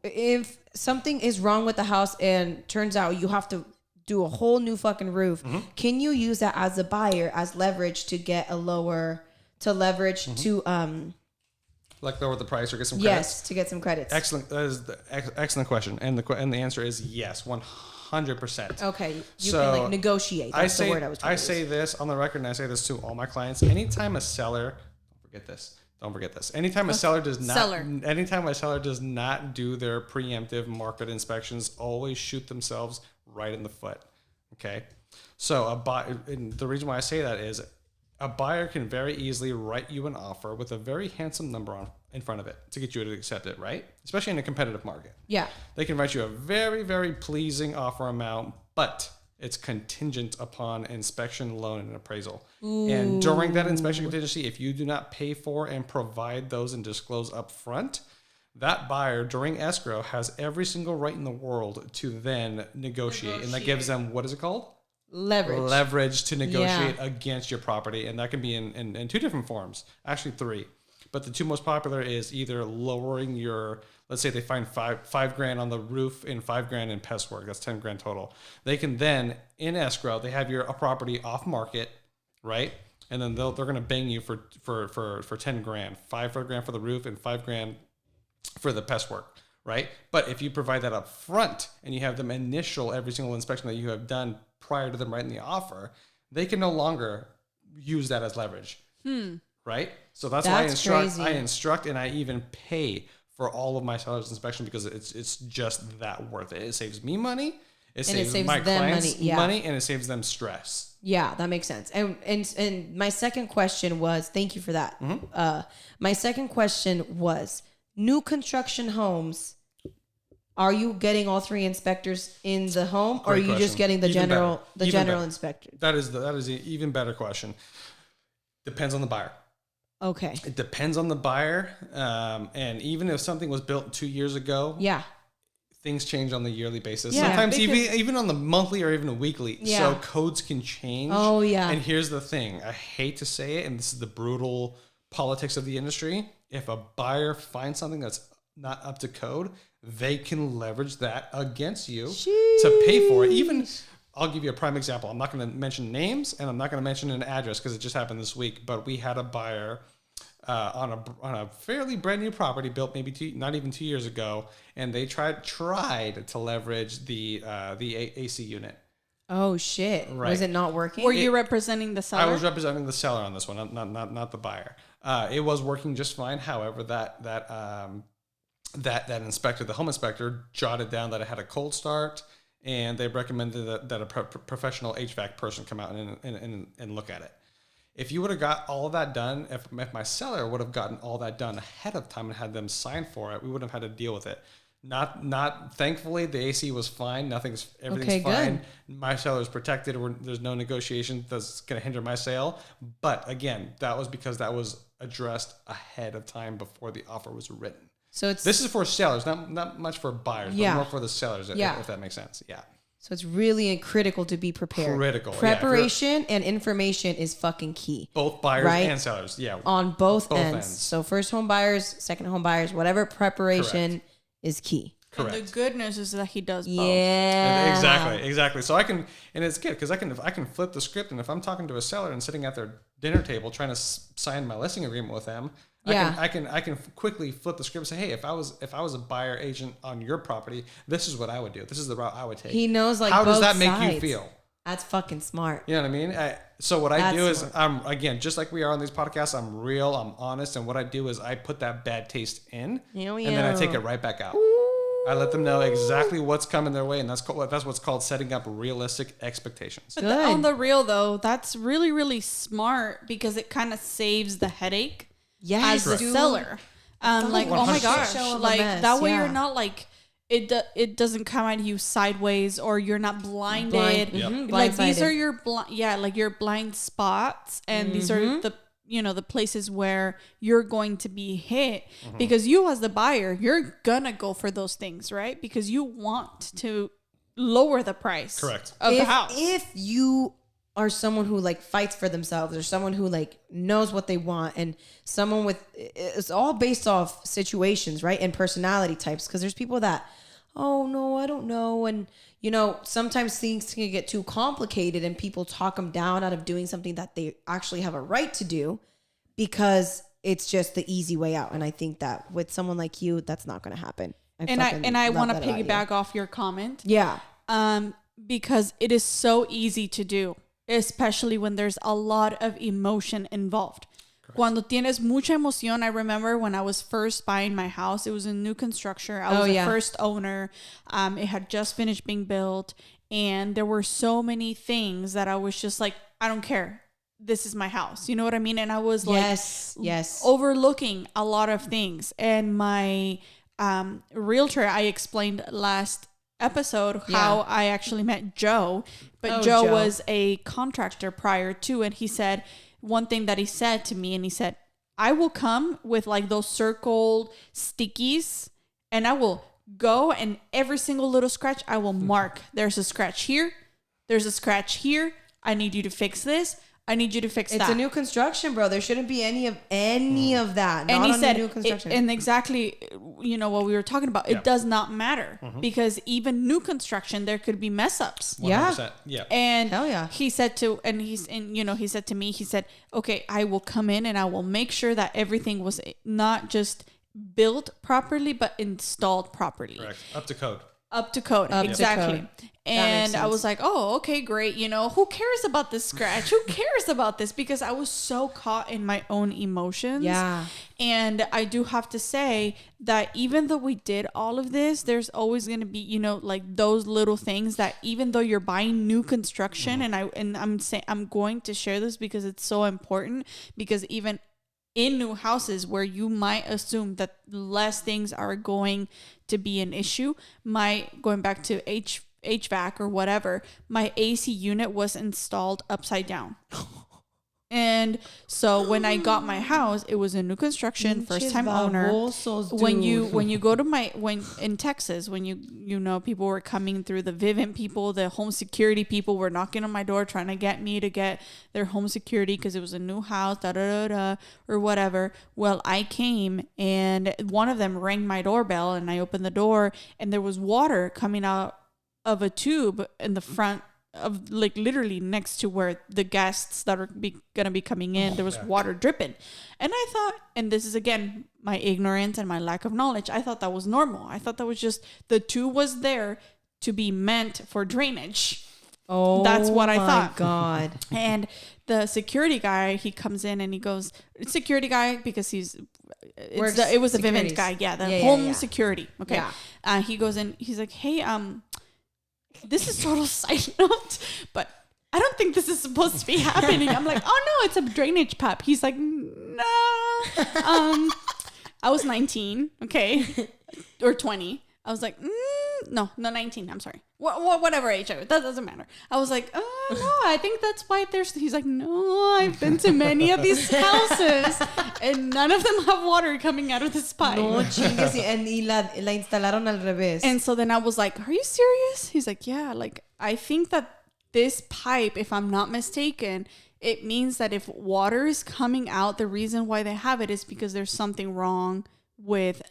If something is wrong with the house and turns out you have to do a whole new fucking roof, can you use that as a buyer as leverage to get to lower the price or get some credits? Yes, to get some credits. Excellent. That is the excellent question, and the answer is yes, 100%. Okay, you can negotiate. That's the word I was trying to use. I say this on the record, and I say this to all my clients. Anytime a seller, don't forget this. Anytime a seller does not do their preemptive market inspections, always shoot themselves right in the foot. Okay, so and the reason why I say that is, a buyer can very easily write you an offer with a very handsome number in front of it to get you to accept it, right? Especially in a competitive market. Yeah. They can write you a very, very pleasing offer amount, but it's contingent upon inspection, loan, and appraisal. Ooh. And during that inspection contingency, if you do not pay for and provide those and disclose up front, that buyer during escrow has every single right in the world to then negotiate. And that gives them, what is it called? Leverage to negotiate against your property. And that can be in 2 different forms, actually 3. But the 2 most popular is either lowering your, let's say they find $5,000 on the roof and $5,000 in pest work. That's $10,000 total. They can then, in escrow, they have your property off market, right? And then they're going to bang you for $10,000, $5,000 for the roof and $5,000 for the pest work, right? But if you provide that up front and you have them initial every single inspection that you have done prior to them writing the offer, they can no longer use that as leverage, right? So that's why I instruct and I even pay for all of my sellers inspection because it's just that worth it. It saves me money. It saves my clients money, and it saves them stress. Yeah, that makes sense. And my second question was, thank you for that. Mm-hmm. My second question was, new construction homes, are you getting all 3 inspectors in the home, or are you just getting the general inspector? That is an even better question. Depends on the buyer. Okay. It depends on the buyer, and even if something was built 2 years ago, things change on the yearly basis. Yeah, sometimes even on the monthly or even a weekly. Yeah. So codes can change. Oh, yeah. And here's the thing. I hate to say it, and this is the brutal politics of the industry. If a buyer finds something that's not up to code, they can leverage that against you to pay for it. Even, I'll give you a prime example. I'm not going to mention names, and I'm not going to mention an address because it just happened this week. But we had a buyer on a fairly brand new property built maybe not even 2 years ago, and they tried to leverage the AC unit. Oh shit! Right. Was it not working? Were you representing the seller? I was representing the seller on this one, not the buyer. It was working just fine. However, that inspector, the home inspector, jotted down that it had a cold start, and they recommended that a professional HVAC person come out and look at it. If you would have got all of that done, if my seller would have gotten all that done ahead of time and had them sign for it, we wouldn't have had to deal with it. Not thankfully, the AC was fine. Everything's fine. Good. My seller is protected. There's no negotiation that's going to hinder my sale. But again, that was because that was addressed ahead of time before the offer was written. So this is for sellers, not much for buyers, but more for the sellers, if that makes sense. Yeah. So it's really critical to be prepared. Preparation and information is fucking key. Both buyers and sellers, on both ends. So first home buyers, second home buyers, whatever, preparation is key. Correct. And the good news is that he does both. Yeah. Exactly. So I can, and it's good because I can flip the script, and if I'm talking to a seller and sitting at their dinner table trying to sign my listing agreement with them, I can quickly flip the script and say, hey, if I was a buyer agent on your property, this is what I would do. This is the route I would take. He knows how does that sides. Make you feel? That's fucking smart. You know what I mean? So what I do is, again, just like we are on these podcasts, I'm real, I'm honest, and what I do is I put that bad taste in, and then I take it right back out. Ooh. I let them know exactly what's coming their way, and that's what's called setting up realistic expectations. But on the real, though, that's really, really smart because it kind of saves the headache as the seller. Like, 100%. Oh my gosh, like that way you're not like, it doesn't come at you sideways, or you're not blinded. Like these are your your blind spots, and these are the places where you're going to be hit because you as the buyer, you're gonna go for those things, right? Because you want to lower the price of the house. If you are someone who like fights for themselves, or someone who like knows what they want, and someone with, it's all based off situations, right? And personality types. Because there's people that, oh no, I don't know. And sometimes things can get too complicated and people talk them down out of doing something that they actually have a right to do because it's just the easy way out. And I think that with someone like you, that's not going to happen. I want to piggyback off your comment. Yeah. Because it is so easy to do, especially when there's a lot of emotion involved. Correct. Cuando tienes mucha emoción, I remember when I was first buying my house, it was a new construction. I was the first owner. It had just finished being built. And there were so many things that I was just like, I don't care. This is my house. You know what I mean? And I was like, overlooking a lot of things. And my realtor, I explained last episode how I actually met Joe. But Joe was a contractor prior to, and he said, one thing that he said to me, and he said, I will come with like those circled stickies, and I will go, and every single little scratch I will mark. There's a scratch here. There's a scratch here. I need you to fix this. I need you to fix that. It's a new construction, bro. There shouldn't be any of that. And he said, new construction. And exactly, what we were talking about. It does not matter because even new construction, there could be mess ups. 100%. Yeah. And hell yeah. He said to me, he said, okay, I will come in and I will make sure that everything was not just built properly, but installed properly. Correct. Up to code. Up to code. Exactly. And I was like, oh, okay, great. You know, who cares about this scratch? Who cares about this? Because I was so caught in my own emotions. Yeah. And I do have to say that even though we did all of this, there's always going to be, you know, like those little things that even though you're buying new construction, and I'm going to share this because it's so important, because even in new houses where you might assume that less things are going to be an issue, going back to HVAC or whatever, my AC unit was installed upside down. And so when I got my house, it was a new construction, first time owner. When you go to in Texas, when you know, people were coming through, the Vivint people, the home security people were knocking on my door trying to get me to get their home security because it was a new house, or whatever. Well, I came and one of them rang my doorbell and I opened the door and there was water coming out of a tube in the front of, like, literally next to where the guests that are gonna be coming in, there was water dripping. And I thought, and this is again my ignorance and my lack of knowledge, I thought that was normal. I thought that was just the tube was there to be meant for drainage. Oh, that's what I thought. God. And the security guy, he comes in and he goes, security guy, because it was a Vivint guy, home security. Okay. Yeah. He goes in, he's like, hey, this is total side note, but I don't think this is supposed to be happening. I'm like, oh no, it's a drainage pipe. He's like, no. I was 19, okay, or 20. I was like, no, 19. I'm sorry. Whatever age I was, that doesn't matter. I was like, oh no, I think that's why he's like, no, I've been to many of these houses and none of them have water coming out of this pipe. No, chingues, and la instalaron al revés. And so then I was like, are you serious? He's like, yeah, like, I think that this pipe, if I'm not mistaken, it means that if water is coming out, the reason why they have it is because there's something wrong with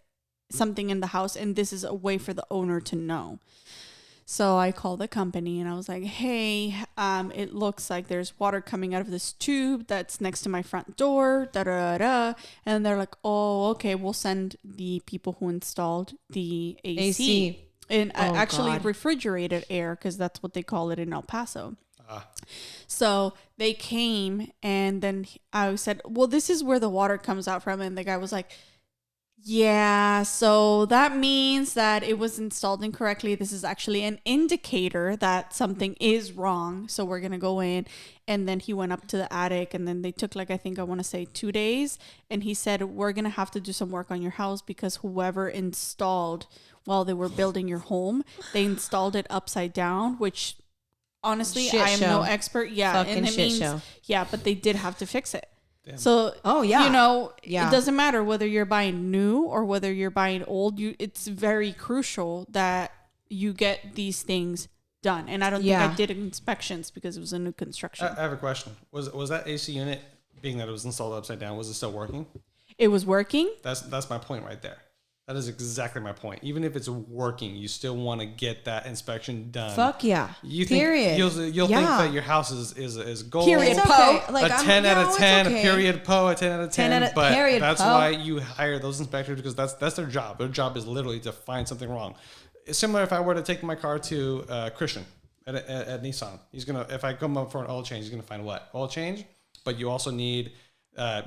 something in the house, and this is a way for the owner to know. So I called the company and I was like, hey, it looks like there's water coming out of this tube that's next to my front door, and they're like, oh, okay, we'll send the people who installed the AC. And actually refrigerated air, because that's what they call it in El Paso. So they came, and then I said, well, this is where the water comes out from. And the guy was like, yeah, so that means that it was installed incorrectly. This is actually an indicator that something is wrong. So we're going to go in. And then he went up to the attic, and then they took, like, I want to say 2 days. And he said, we're going to have to do some work on your house because whoever installed while they were building your home, they installed it upside down, which honestly, I am no expert. Yeah. Fucking and it shit means, show. Yeah, but they did have to fix it. Damn. So, you know, it doesn't matter whether you're buying new or whether you're buying old. It's very crucial that you get these things done. And I don't think I did inspections because it was a new construction. I have a question. Was that AC unit, being that it was installed upside down, was it still working? It was working. That's my point right there. That is exactly my point. Even if it's working, you still want to get that inspection done. Fuck yeah. Period. You'll think that your house is gold. Period. Okay. Like a 10 out of 10, a period PO, a 10 out of 10. But that's why you hire those inspectors, because that's their job. Their job is literally to find something wrong. It's similar if I were to take my car to Christian at Nissan. If I come up for an oil change, he's gonna find what? Oil change, but you also need.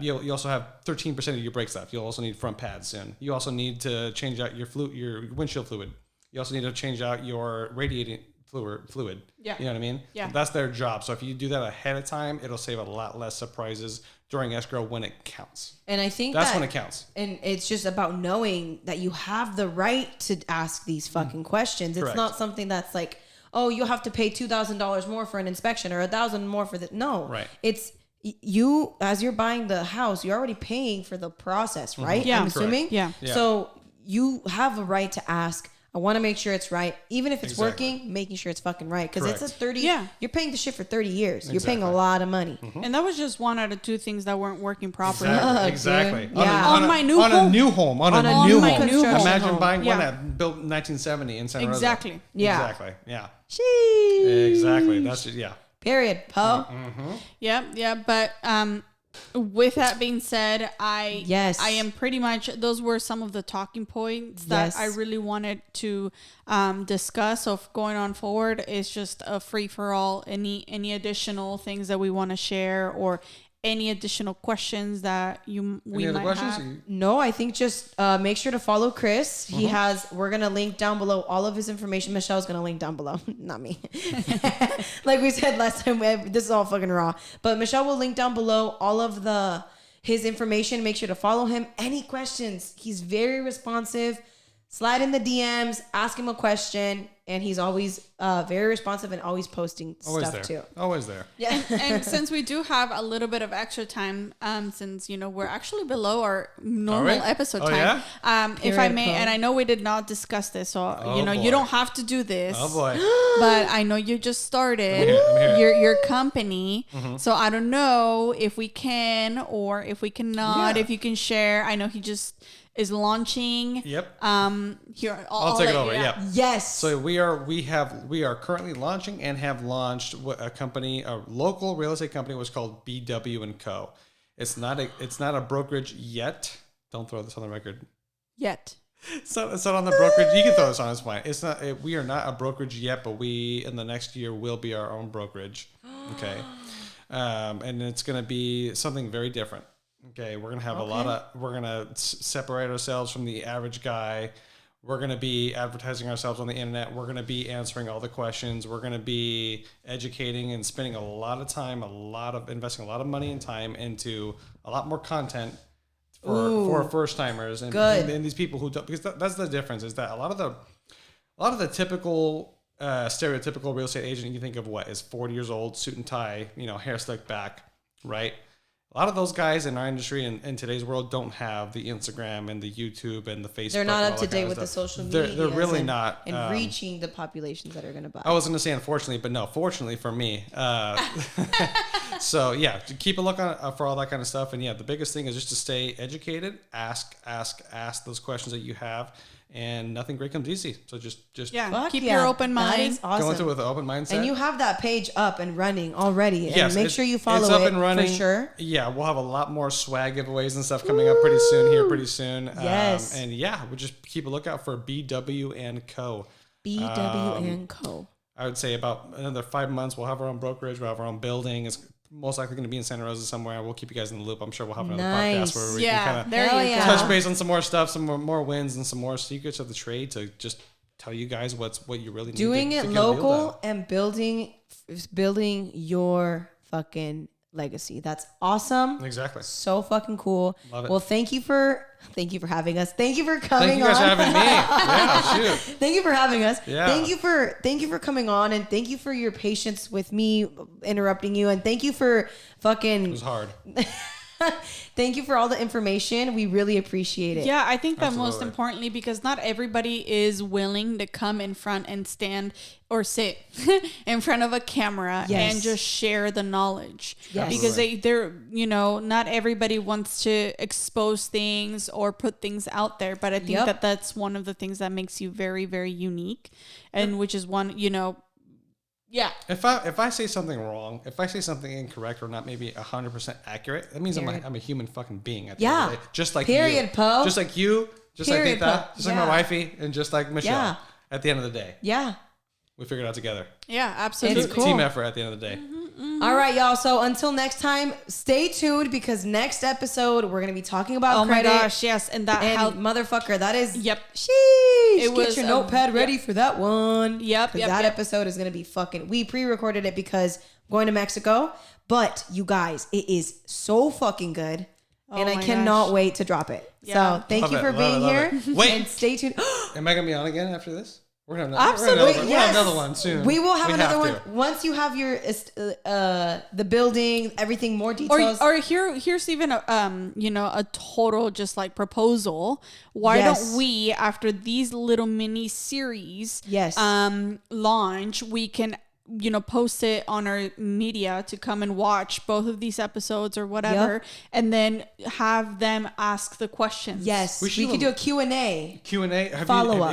You also have 13% of your brakes left. You'll also need front pads soon. You also need to change out your windshield fluid. You also need to change out your radiating fluid. Yeah. You know what I mean? Yeah. That's their job. So if you do that ahead of time, it'll save a lot less surprises during escrow when it counts. And I think that's when it counts. And it's just about knowing that you have the right to ask these fucking questions. It's not something that's like, oh, you have to pay $2,000 more for an inspection or $1,000 more for the. No. Right. It's. You, as you're buying the house, you're already paying for the process, right? Yeah. I'm assuming. Yeah. So you have a right to ask. I want to make sure it's right, even if it's working. Making sure it's fucking right, because it's a 30. Yeah. You're paying the shit for 30 years. You're paying a lot of money, and that was just one out of two things that weren't working properly. Exactly. On my new home. On a new home. Imagine home. buying one that built in 1970 in Santa Rosa. Exactly. Yeah. Exactly. Yeah. Sheesh. Exactly. That's just, yeah. Period. Po. Yeah. But With that being said, I am pretty much, those were some of the talking points that I really wanted to discuss. So going on forward is just a free for all. Any additional things that we want to share, or any additional questions that we might have? No, I think just make sure to follow Chris. He has, we're going to link down below all of his information. Michelle's going to link down below. Not me. Like we said last time, this is all fucking raw. But Michelle will link down below all of his information. Make sure to follow him. Any questions? He's very responsive. Slide in the DMs, ask him a question, and he's always very responsive and always posting stuff too. Always there. Yeah, and since we do have a little bit of extra time, since we're actually below our normal episode time, if I may, and I know we did not discuss this, so you don't have to do this. Oh boy! But I know you just started your company, so I don't know if we can or if we cannot. If you can share, I know he just is launching. Yep. Here, I'll take it over. Yeah. Yes. So we are currently launching and have launched a local real estate company was called BW & Co. It's not a brokerage yet. Don't throw this on the record. Yet. It's not on the brokerage. You can throw this on. It's fine. It's not. We are not a brokerage yet, but we in the next year will be our own brokerage. Okay. And it's going to be something very different. Okay, we're gonna have we're gonna separate ourselves from the average guy. We're gonna be advertising ourselves on the internet. We're gonna be answering all the questions. We're gonna be educating and spending a lot of time, investing a lot of money and time into a lot more content for first timers and these people who don't, because that's the difference, is that a lot of the typical stereotypical real estate agent you think of is 40 years old, suit and tie, hair slicked back, right? A lot of those guys in our industry and in today's world don't have the Instagram and the YouTube and the Facebook. They're not up to date with the social media. They're really not. And reaching the populations that are going to buy. I was going to say unfortunately, but no, fortunately for me. So yeah, keep a look on for all that kind of stuff. And yeah, the biggest thing is just to stay educated, ask those questions that you have. And nothing great comes easy. So just keep your open mind. That is awesome. Go into it with an open mindset. And you have that page up and running already. Yes, and make sure you follow it's up and running. For sure. Yeah, we'll have a lot more swag giveaways and stuff coming up pretty soon. Yes. And yeah, we'll just keep a lookout for BW & Co. BW & Co. I would say about another 5 months, we'll have our own brokerage. We'll have our own building. It's most likely going to be in Santa Rosa somewhere. We'll keep you guys in the loop. I'm sure we'll have another podcast where we can kind of touch base on some more stuff, some more wins, and some more secrets of the trade to just tell you guys what you really need. Doing it local and building your fucking legacy. That's awesome. Exactly. So fucking cool. Love it. Well, thank you for having us. Thank you for coming on. Thank you guys for having me. Yeah, shoot. Thank you for having us. Yeah. Thank you for coming on, and thank you for your patience with me interrupting you, and thank you for fucking. It was hard. Thank you for all the information. We really appreciate it. Yeah, I think that most importantly, because not everybody is willing to come in front and stand or sit in front of a camera and just share the knowledge. Yes. Because they're not everybody wants to expose things or put things out there. But I think that's one of the things that makes you very, very unique, and which is one, yeah. If I say something wrong, if I say something incorrect or not maybe 100% accurate, that means I'm a human fucking being at the end of the day. Just like you. Po. Just like you. Just like Tita. Just like my wifey. And just like Michelle. Yeah. At the end of the day. Yeah. We figured it out together. Yeah, absolutely. It's cool. Team effort at the end of the day. All right, y'all. So until next time, stay tuned, because next episode we're gonna be talking about credit. Oh my gosh, yes, and motherfucker, that is sheesh. Get your notepad ready for that one. Yep. That episode is gonna be fucking. We pre-recorded it because I'm going to Mexico, but you guys, it is so fucking good, and I cannot wait to drop it. Yeah. So thank you for being here. Wait, and stay tuned. Am I gonna be on again after this? We're gonna have another one soon. We will have another one once you have your the building, everything, more details. Or here's even a total just like proposal. Why don't we, after these little mini series launch, post it on our media to come and watch both of these episodes or whatever, and then have them ask the questions. Yes, we could do a Q&A. Q&A. Have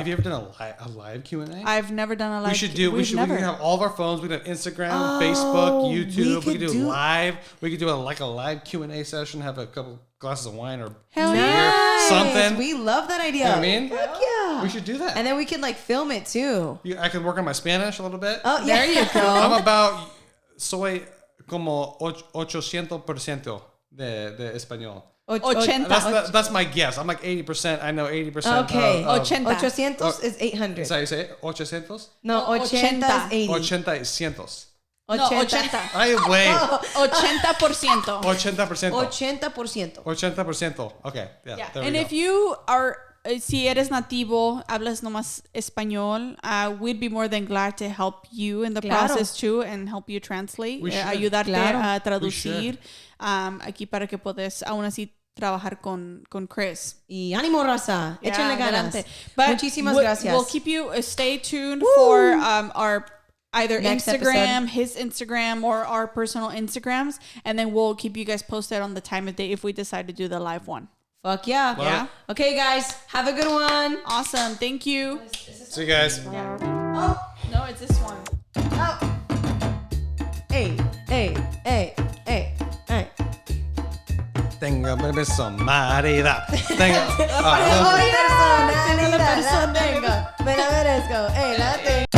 you ever done a live Q&A? I've never done a live. We can have all of our phones. We can have Instagram, Facebook, YouTube. We could do live. We could do a live Q&A session. Have a couple glasses of wine or beer, something. We love that idea. You know what I mean? Heck yeah. We should do that. And then we can film it too. I can work on my Spanish a little bit. Oh, there you go. I'm about, soy como 800% de español. 80. That's my guess. I'm like 80%. I know 80%. Okay. 80. 800 is 800. Is that how you say it? 800? No, 80 is 80. 80 is cientos. No, 80. Ay, güey. 80%. 80%. 80%. 80%. Okay. Yeah. And if you are, si eres nativo, hablas nomás español, we'd be more than glad to help you in the process too and help you translate, ayudarte a traducir aquí para que puedas aún así trabajar con Chris. Y ánimo, raza. Échenle ganas. Muchísimas gracias. We'll keep you, stay tuned for our either next Instagram, episode. his Instagram, or our personal Instagrams. And then we'll keep you guys posted on the time of day if we decide to do the live one. Fuck yeah. Yeah. Okay, guys. Have a good one. Awesome. Thank you. See you guys. Yeah. Oh, no, it's this one. Oh. Hey. Tengo personalidad. Tengo personalidad. La tengo. Me la merezco. La tengo.